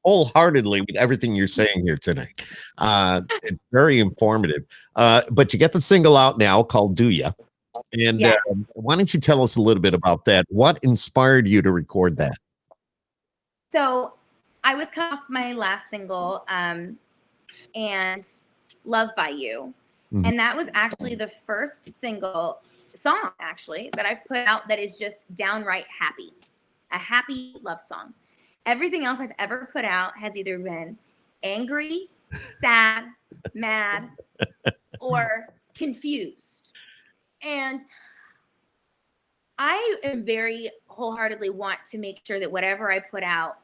wholeheartedly with everything you're saying here tonight. It's very informative. But you get the single out now called Do Ya? And Yes. why don't you tell us a little bit about that? What inspired you to record that? So I was coming off my last single, and Love by You. Mhm. And that was actually the first song actually that I've put out that is just downright happy. A happy love song. Everything else I've ever put out has either been angry, sad, mad, or confused. And I am very wholeheartedly want to make sure that whatever I put out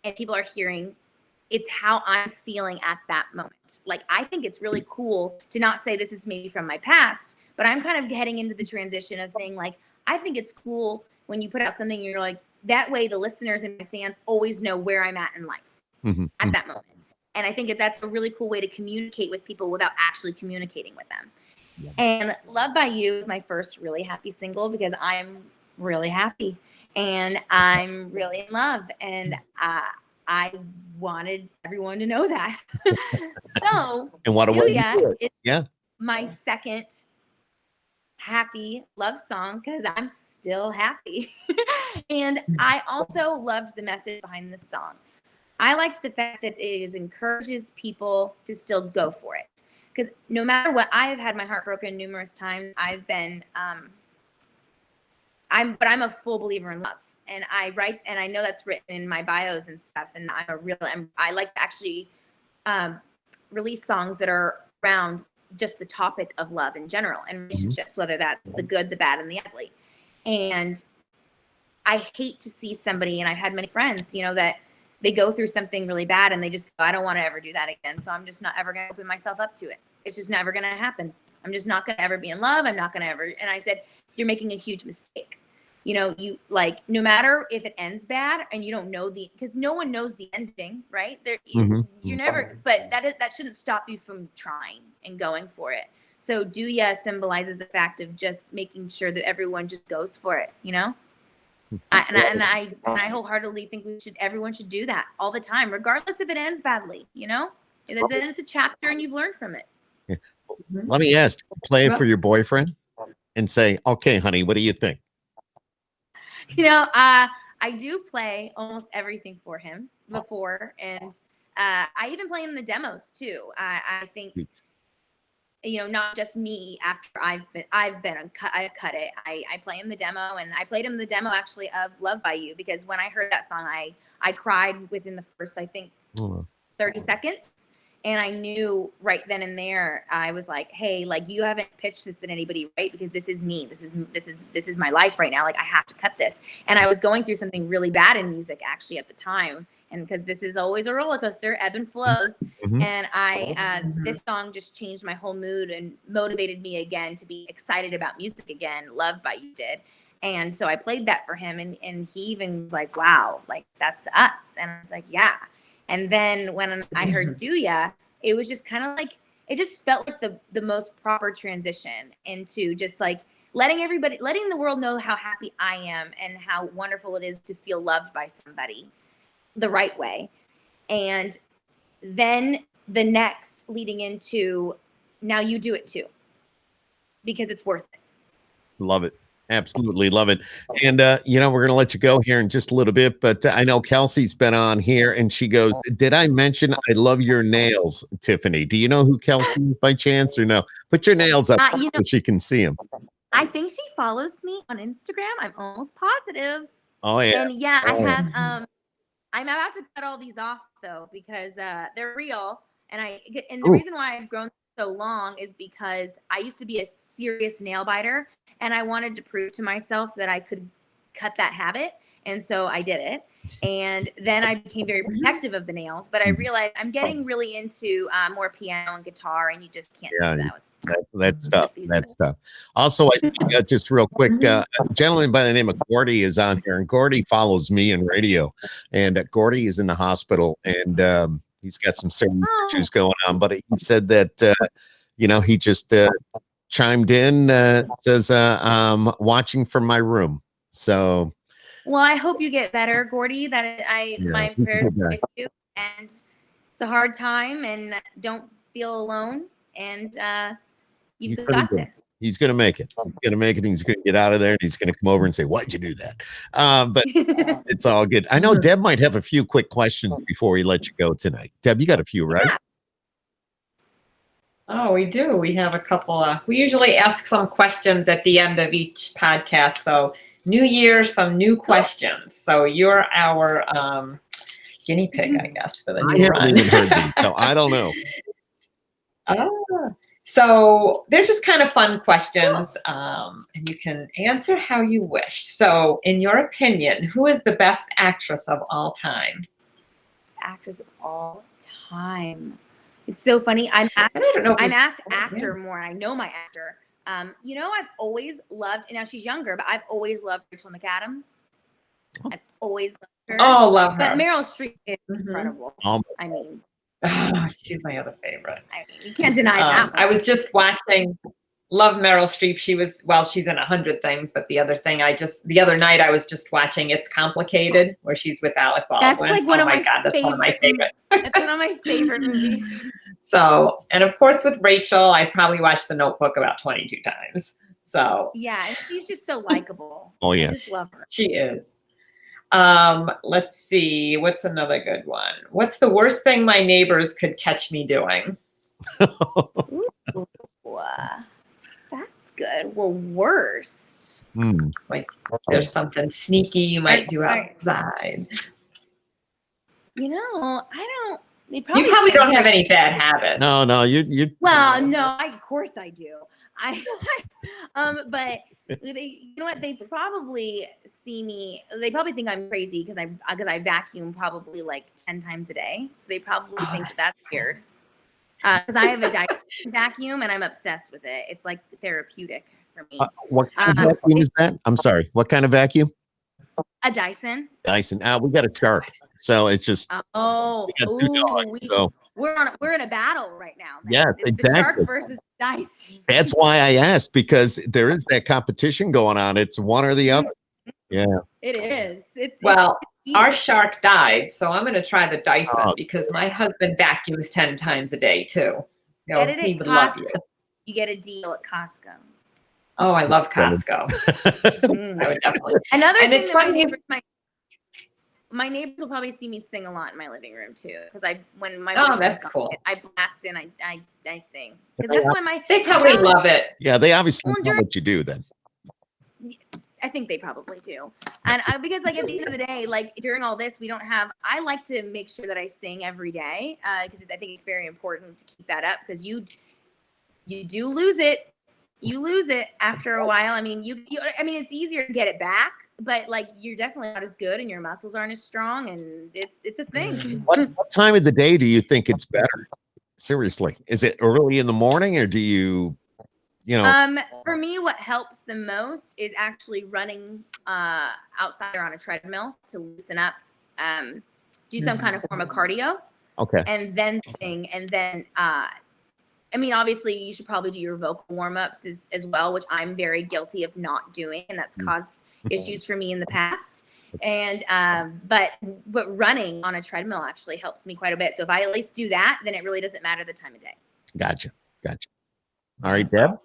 and people are hearing, it's how I'm feeling at that moment. Like, I think it's really cool to not say this is maybe from my past, but I'm kind of heading into the transition of saying, like, I think it's cool when you put out something, you're like, that way the listeners and my fans always know where I'm at in life at that moment. And I think that that's a really cool way to communicate with people without actually communicating with them. Yeah. And Love by You is my first really happy single because I'm really happy and I'm really in love. And I wanted everyone to know that. So, And what a way Do Ya to do it. is Yeah. my second happy love song because I'm still happy. And I also loved the message behind this song. I liked the fact that it encourages people to still go for it. Because no matter what, I've had my heart broken numerous times. I've been, I'm a full believer in love. And I write, and I know that's written in my bios and stuff. And I like to actually release songs that are around just the topic of love in general and relationships, whether that's the good, the bad, and the ugly. And I hate to see somebody, and I've had many friends, you know, that they go through something really bad and they just go, I don't want to ever do that again. So I'm just not ever going to open myself up to it. It's just never going to happen. I'm just not going to ever be in love. I'm not going to ever. And I said, you're making a huge mistake. You know, you like, no matter if it ends bad and you don't know because no one knows the ending, right? You're never, but that shouldn't stop you from trying and going for it. So Do Ya symbolizes the fact of just making sure that everyone just goes for it, you know? I wholeheartedly think everyone should do that all the time, regardless if it ends badly, you know? Then it's a chapter and you've learned from it. Yeah. Let me ask, play it for your boyfriend and say, okay, honey, what do you think? You know, I do play almost everything for him before. And I even play him the demos too. I think, you know, not just me after I've cut it. I play him the demo, and I played him the demo actually of Love by You because when I heard that song, I cried within the first, I think, 30 seconds. And I knew right then and there, I was like, hey, like, you haven't pitched this to anybody, right? Because this is me. This is my life right now. Like, I have to cut this. And I was going through something really bad in music actually at the time. And because this is always a roller coaster, ebb and flows. And this song just changed my whole mood and motivated me again to be excited about music again. Love by You did. And so I played that for him, and he even was like, wow, like, that's us. And I was like, yeah. And then when I heard Do Ya, it was just kind of like, it just felt like the most proper transition into just like letting the world know how happy I am and how wonderful it is to feel loved by somebody the right way. And then the next leading into, now you do it too, because it's worth it. Love it. Absolutely love it. And, you know, we're going to let you go here in just a little bit, but I know Kelsey's been on here and she goes, did I mention I love your nails, Tiffany? Do you know who Kelsey is by chance or no? Put your nails up so she can see them. I think she follows me on Instagram. I'm almost positive. Oh, yeah. And yeah, I have, I'm about to cut all these off though, because they're real. And the reason why I've grown so long is because I used to be a serious nail biter, and I wanted to prove to myself that I could cut that habit. And so I did it. And then I became very protective of the nails, but I realized I'm getting really into more piano and guitar, and you just can't do that with That's tough. these That's tough. Also, I see, just real quick, a gentleman by the name of Gordy is on here, and Gordy follows me in radio. And Gordy is in the hospital, and he's got some serious issues going on. But he said that he just chimed in, says, "I'm watching from my room." So, well, I hope you get better, Gordy. My prayers are with you, and it's a hard time, and don't feel alone. And you've got this. He's going to make it. He's going to make it. He's going to get out of there, and he's going to come over and say, "Why'd you do that?" But it's all good. I know Deb might have a few quick questions before we let you go tonight. Deb, you got a few, right? Yeah. Oh, we do. We have a couple. We usually ask some questions at the end of each podcast. So new year, some new questions. So you're our guinea pig, I guess, for the new run. I haven't even heard these, so I don't know. So they're just kind of fun questions, and you can answer how you wish. So in your opinion, who is the best actress of all time? Best actress of all time. It's so funny. I'm asked actor more. I know my actor. I've always loved, and now she's younger, but I've always loved Rachel McAdams. I've always loved her. Oh, love her. But Meryl Streep is incredible. I mean, she's my other favorite. I mean, you can't deny that one. I was just watching. Love Meryl Streep. She's in 100 things, but the other night I was just watching It's Complicated, where she's with Alec Baldwin. That's like one of my that's one of my favorite. That's one of my favorite movies. So, and of course with Rachel, I probably watched The Notebook about 22 times. So yeah, and she's just so likable. Oh yeah, I just love her. She is. Let's see. What's another good one? What's the worst thing my neighbors could catch me doing? Ooh, that's good. Well, worst. Like there's something sneaky you might do outside. I don't. You probably don't have any bad habits. No, you. Well, no, of course I do. But you know what? They probably see me. They probably think I'm crazy because I vacuum probably like 10 times a day. So they probably think that's weird. Because I have a Dyson vacuum and I'm obsessed with it. It's like therapeutic for me. What kind of vacuum is that? I'm sorry. What kind of vacuum? A Dyson. Dyson. We got a Shark, so it's just. We're in a battle right now. Yes, it's exactly. The Shark versus Dyson. That's why I asked, because there is that competition going on. It's one or the other. Yeah. It is. Our Shark died, so I'm going to try the Dyson because my husband vacuums 10 times a day too. Get it at Costco. You get a deal at Costco. Oh, I love Costco. I would definitely. Another and thing it's that funny. My neighbors will probably see me sing a lot in my living room too, because when my that's cool. I blast in, I sing, because that's when they probably love it. Yeah, they obviously know what you do then. I think they probably do, and because like at the end of the day, like during all this, we don't have. I like to make sure that I sing every day because I think it's very important to keep that up, because you do lose it. You lose it after a while. I mean, it's easier to get it back, but like you're definitely not as good, and your muscles aren't as strong, and it's a thing. What time of the day do you think it's better? Seriously, is it early in the morning, or do you? For me, what helps the most is actually running outside or on a treadmill to loosen up, do some kind of form of cardio. Okay. And then sing. And then, obviously you should probably do your vocal warm-ups as well, which I'm very guilty of not doing. And that's caused issues for me in the past. And, but running on a treadmill actually helps me quite a bit. So if I at least do that, then it really doesn't matter the time of day. Gotcha. All right, Deb.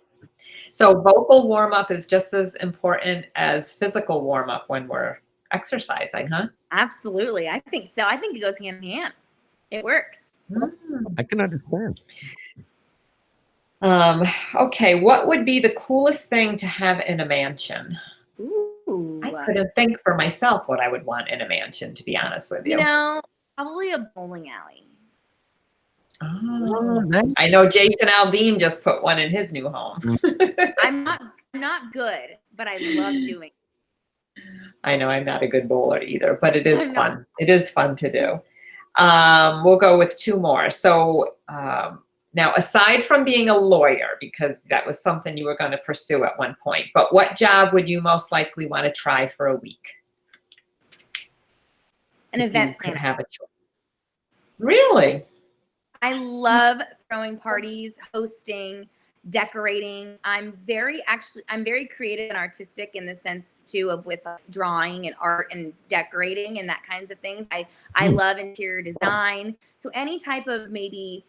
So vocal warm-up is just as important as physical warm-up when we're exercising, huh? Absolutely. I think so. I think it goes hand in hand. It works. I can understand. Okay. What would be the coolest thing to have in a mansion? Ooh. I couldn't think for myself what I would want in a mansion, to be honest with you. Probably a bowling alley. Oh, nice. I know Jason Aldean just put one in his new home. I'm not good, but I love doing it. I know I'm not a good bowler either, but it is fun. It is fun to do. We'll go with two more. So now, aside from being a lawyer, because that was something you were going to pursue at one point, but what job would you most likely want to try for a week? An event planner. Have a choice. Really? I love throwing parties, hosting, decorating. I'm very creative and artistic in the sense too of with drawing and art and decorating and that kinds of things. I love interior design. So any type of maybe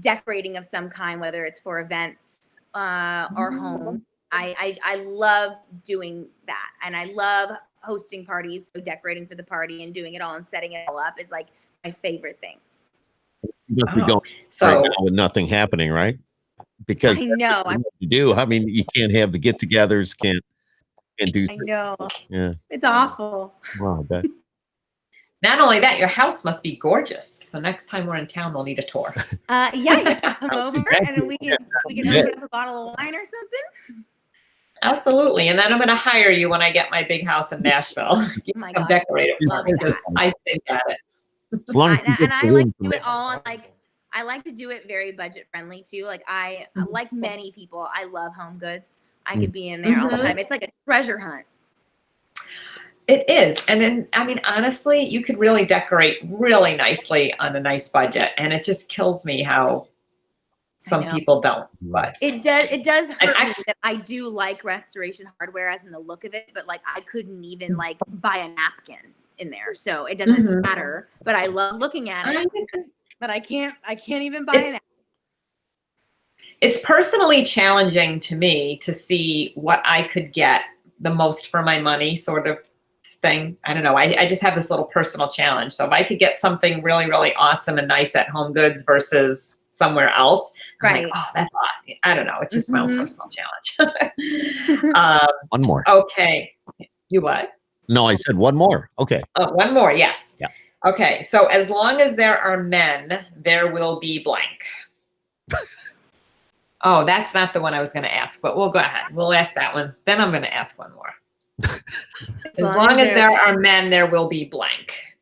decorating of some kind, whether it's for events or home, I love doing that. And I love hosting parties. So decorating for the party and doing it all and setting it all up is like my favorite thing. So right now with nothing happening, right? Because I know you do. I mean, you can't have the get-togethers, can't do. I know. Yeah, it's awful. Wow, I bet. Not only that, your house must be gorgeous. So next time we're in town, we'll need a tour. Yeah, you can come over and we can open up a bottle of wine or something. Absolutely. And then I'm going to hire you when I get my big house in Nashville. Oh my gosh, decorate it because I stink at it. As long as and I like to do it all like I like to do it very budget friendly too. Like I like many people, I love home goods. I could be in there all the time. It's like a treasure hunt. It is. And then, I mean, honestly, you could really decorate really nicely on a nice budget. And it just kills me how some people don't. But it does hurt me that I do like restoration hardware as in the look of it, but like I couldn't even like buy a napkin in there. So it doesn't matter. But I love looking at it. But I can't even buy it. It's personally challenging to me to see what I could get the most for my money sort of thing. I don't know. I just have this little personal challenge. So if I could get something really, really awesome and nice at Home Goods versus somewhere else, I'm like, oh, that's awesome. I don't know. It's just my own personal challenge. One more. Okay. You what? No, I said one more. Okay. One more. Yes. Yeah. Okay. So as long as there are men, there will be blank. Oh, that's not the one I was going to ask, but we'll go ahead. We'll ask that one. Then I'm going to ask one more. As long as there are men, there will be blank.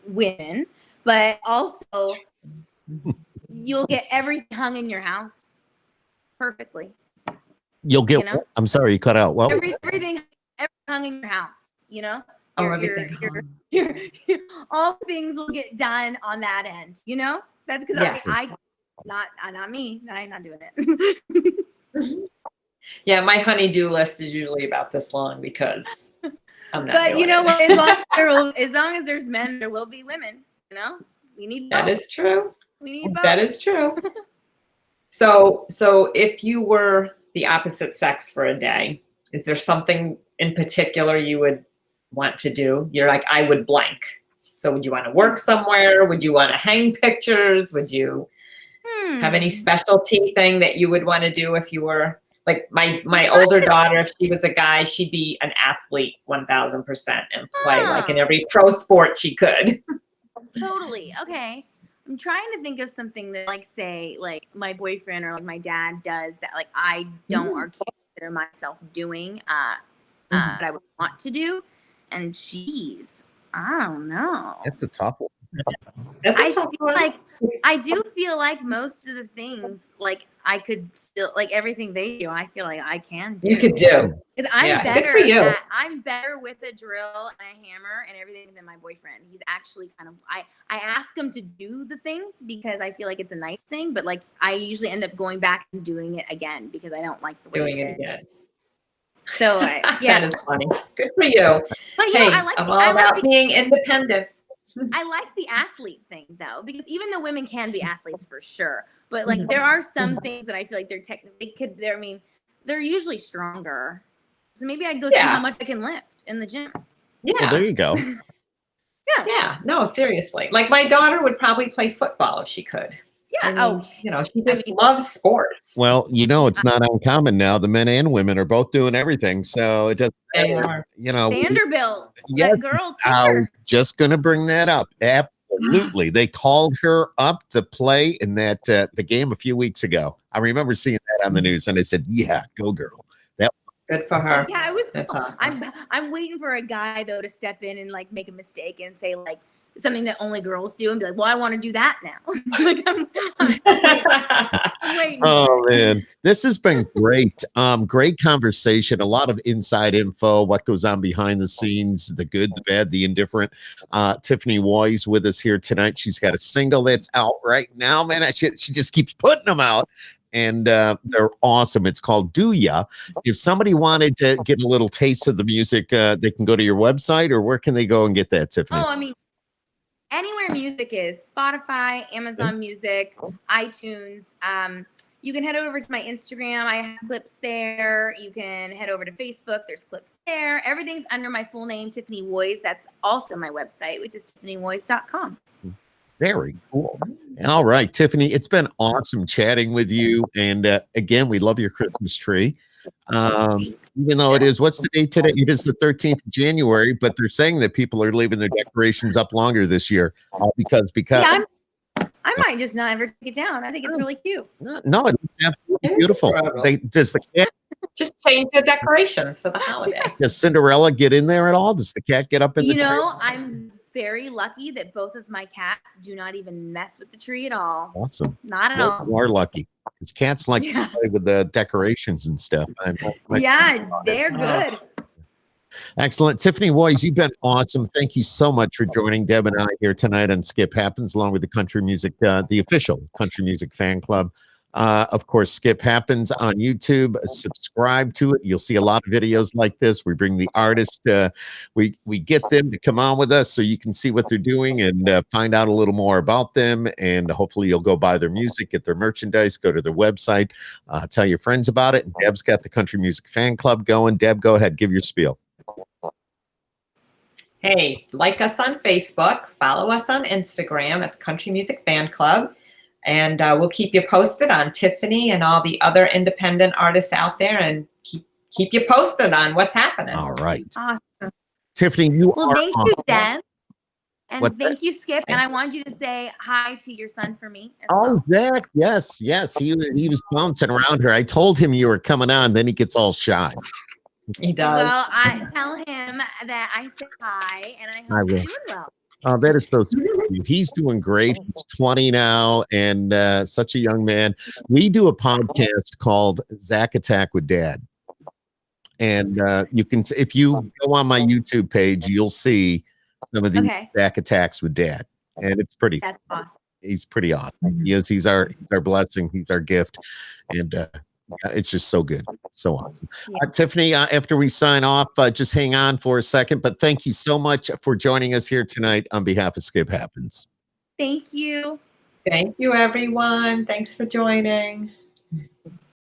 Women, but also you'll get everything hung in your house perfectly. You'll get. I'm sorry, you cut out. Well, everything hung in your house. You know. All things will get done on that end. You know. That's because not me. I'm not doing it. Yeah, my honey-do list is usually about this long because I'm not. But you know what? As long as there's men, there will be women. You know, we need both. That is true. We need both. That is true. So if you were the opposite sex for a day, is there something in particular you would want to do? You're like, I would blank. So would you want to work somewhere? Would you want to hang pictures? Would you have any specialty thing that you would want to do if you were like my older daughter? If she was a guy, she'd be an athlete 1000% and play like in every pro sport she could. Totally. Okay. I'm trying to think of something that like say like my boyfriend or like my dad does that like I don't or can't consider myself doing that I would want to do. And geez, I don't know. That's a tough one. That's a tough one. Like I do feel like most of the things like I could still like everything they do. I feel like I can do. You could do because I'm better at that. I'm better with a drill and a hammer and everything than my boyfriend. He's actually kind of I ask him to do the things because I feel like it's a nice thing, but like I usually end up going back and doing it again because I don't like the way doing it again. So that is funny. Good for you. But you know, I'm all about being independent. I like the athlete thing though, because even though women can be athletes for sure, but like there are some things that I feel like they're usually stronger. So maybe I go see how much I can lift in the gym. Yeah. Well, there you go. Yeah. No, seriously. Like my daughter would probably play football if she could. Yeah. She just loves sports. Well, it's not uncommon now. The men and women are both doing everything. So it doesn't matter. Vanderbilt, that girl. I was just going to bring that up. Absolutely. They called her up to play in that the game a few weeks ago. I remember seeing that on the news and I said, yeah, go girl. That was Good for her. Yeah, it was That's cool. awesome. I'm waiting for a guy though to step in and like make a mistake and say like something that only girls do and be like, well, I want to do that now. Like I'm waiting. Oh man, this has been great. Great conversation, a lot of inside info, what goes on behind the scenes, the good, the bad, the indifferent. Tiffany Woys with us here tonight. She's got a single that's out right now, man. She just keeps putting them out. And they're awesome. It's called Do Ya. If somebody wanted to get a little taste of the music, they can go to your website, or where can they go and get that, Tiffany? Oh, I mean, anywhere music is, Spotify, Amazon Music, iTunes. You can head over to my Instagram. I have clips there. You can head over to Facebook. There's clips there. Everything's under my full name, Tiffany Woys. That's also my website, which is tiffanywoys.com. Very cool. All right, Tiffany, it's been awesome chatting with you. And again, we love your Christmas tree. Even though it is, what's the date today? It is the 13th of January, but they're saying that people are leaving their decorations up longer this year because Yeah, I might just not ever take it down. I think it's really cute. No, it's absolutely beautiful. Does the cat Just change the decorations for the holiday. does Cinderella get in there at all? Does the cat get up in the tree? I'm very lucky that both of my cats do not even mess with the tree at all. Awesome. Not at all. More lucky. Because cats like to play with the decorations and stuff. Yeah, they're good. Excellent. Tiffany Woys, you've been awesome. Thank you so much for joining Deb and I here tonight on Skip Happens, along with the country music, the official country music fan club. Of course, Skip Happens on YouTube. Subscribe to it. You'll see a lot of videos like this. We bring the artist, we get them to come on with us so you can see what they're doing and find out a little more about them. And hopefully you'll go buy their music, get their merchandise, go to their website, tell your friends about it. And Deb's got the country music fan club going. Deb, go ahead, give your spiel. Hey, like us on Facebook, follow us on Instagram at the Country Music Fan Club, and we'll keep you posted on Tiffany and all the other independent artists out there, and keep you posted on what's happening. All right. Awesome. Tiffany, you Well, are thank you, Deb. And What's thank you, Skip. And I want you to say hi to your son for me as Oh, well. Zach, yes. He was bouncing around her. I told him you were coming on, then he gets all shy. He does. Well, I tell him that I say hi, and I hope he's doing well. Oh, that is so sweet of you. He's doing great. He's 20 now and such a young man. We do a podcast called Zach Attack with Dad. And you can, if you go on my YouTube page, you'll see some of the Zach Attacks with Dad. And it's pretty That's awesome. He's pretty awesome. He's our blessing. He's our gift. And it's just so good. So awesome. Tiffany, after we sign off, just hang on for a second. But thank you so much for joining us here tonight on behalf of Skip Happens. Thank you. Thank you, everyone. Thanks for joining.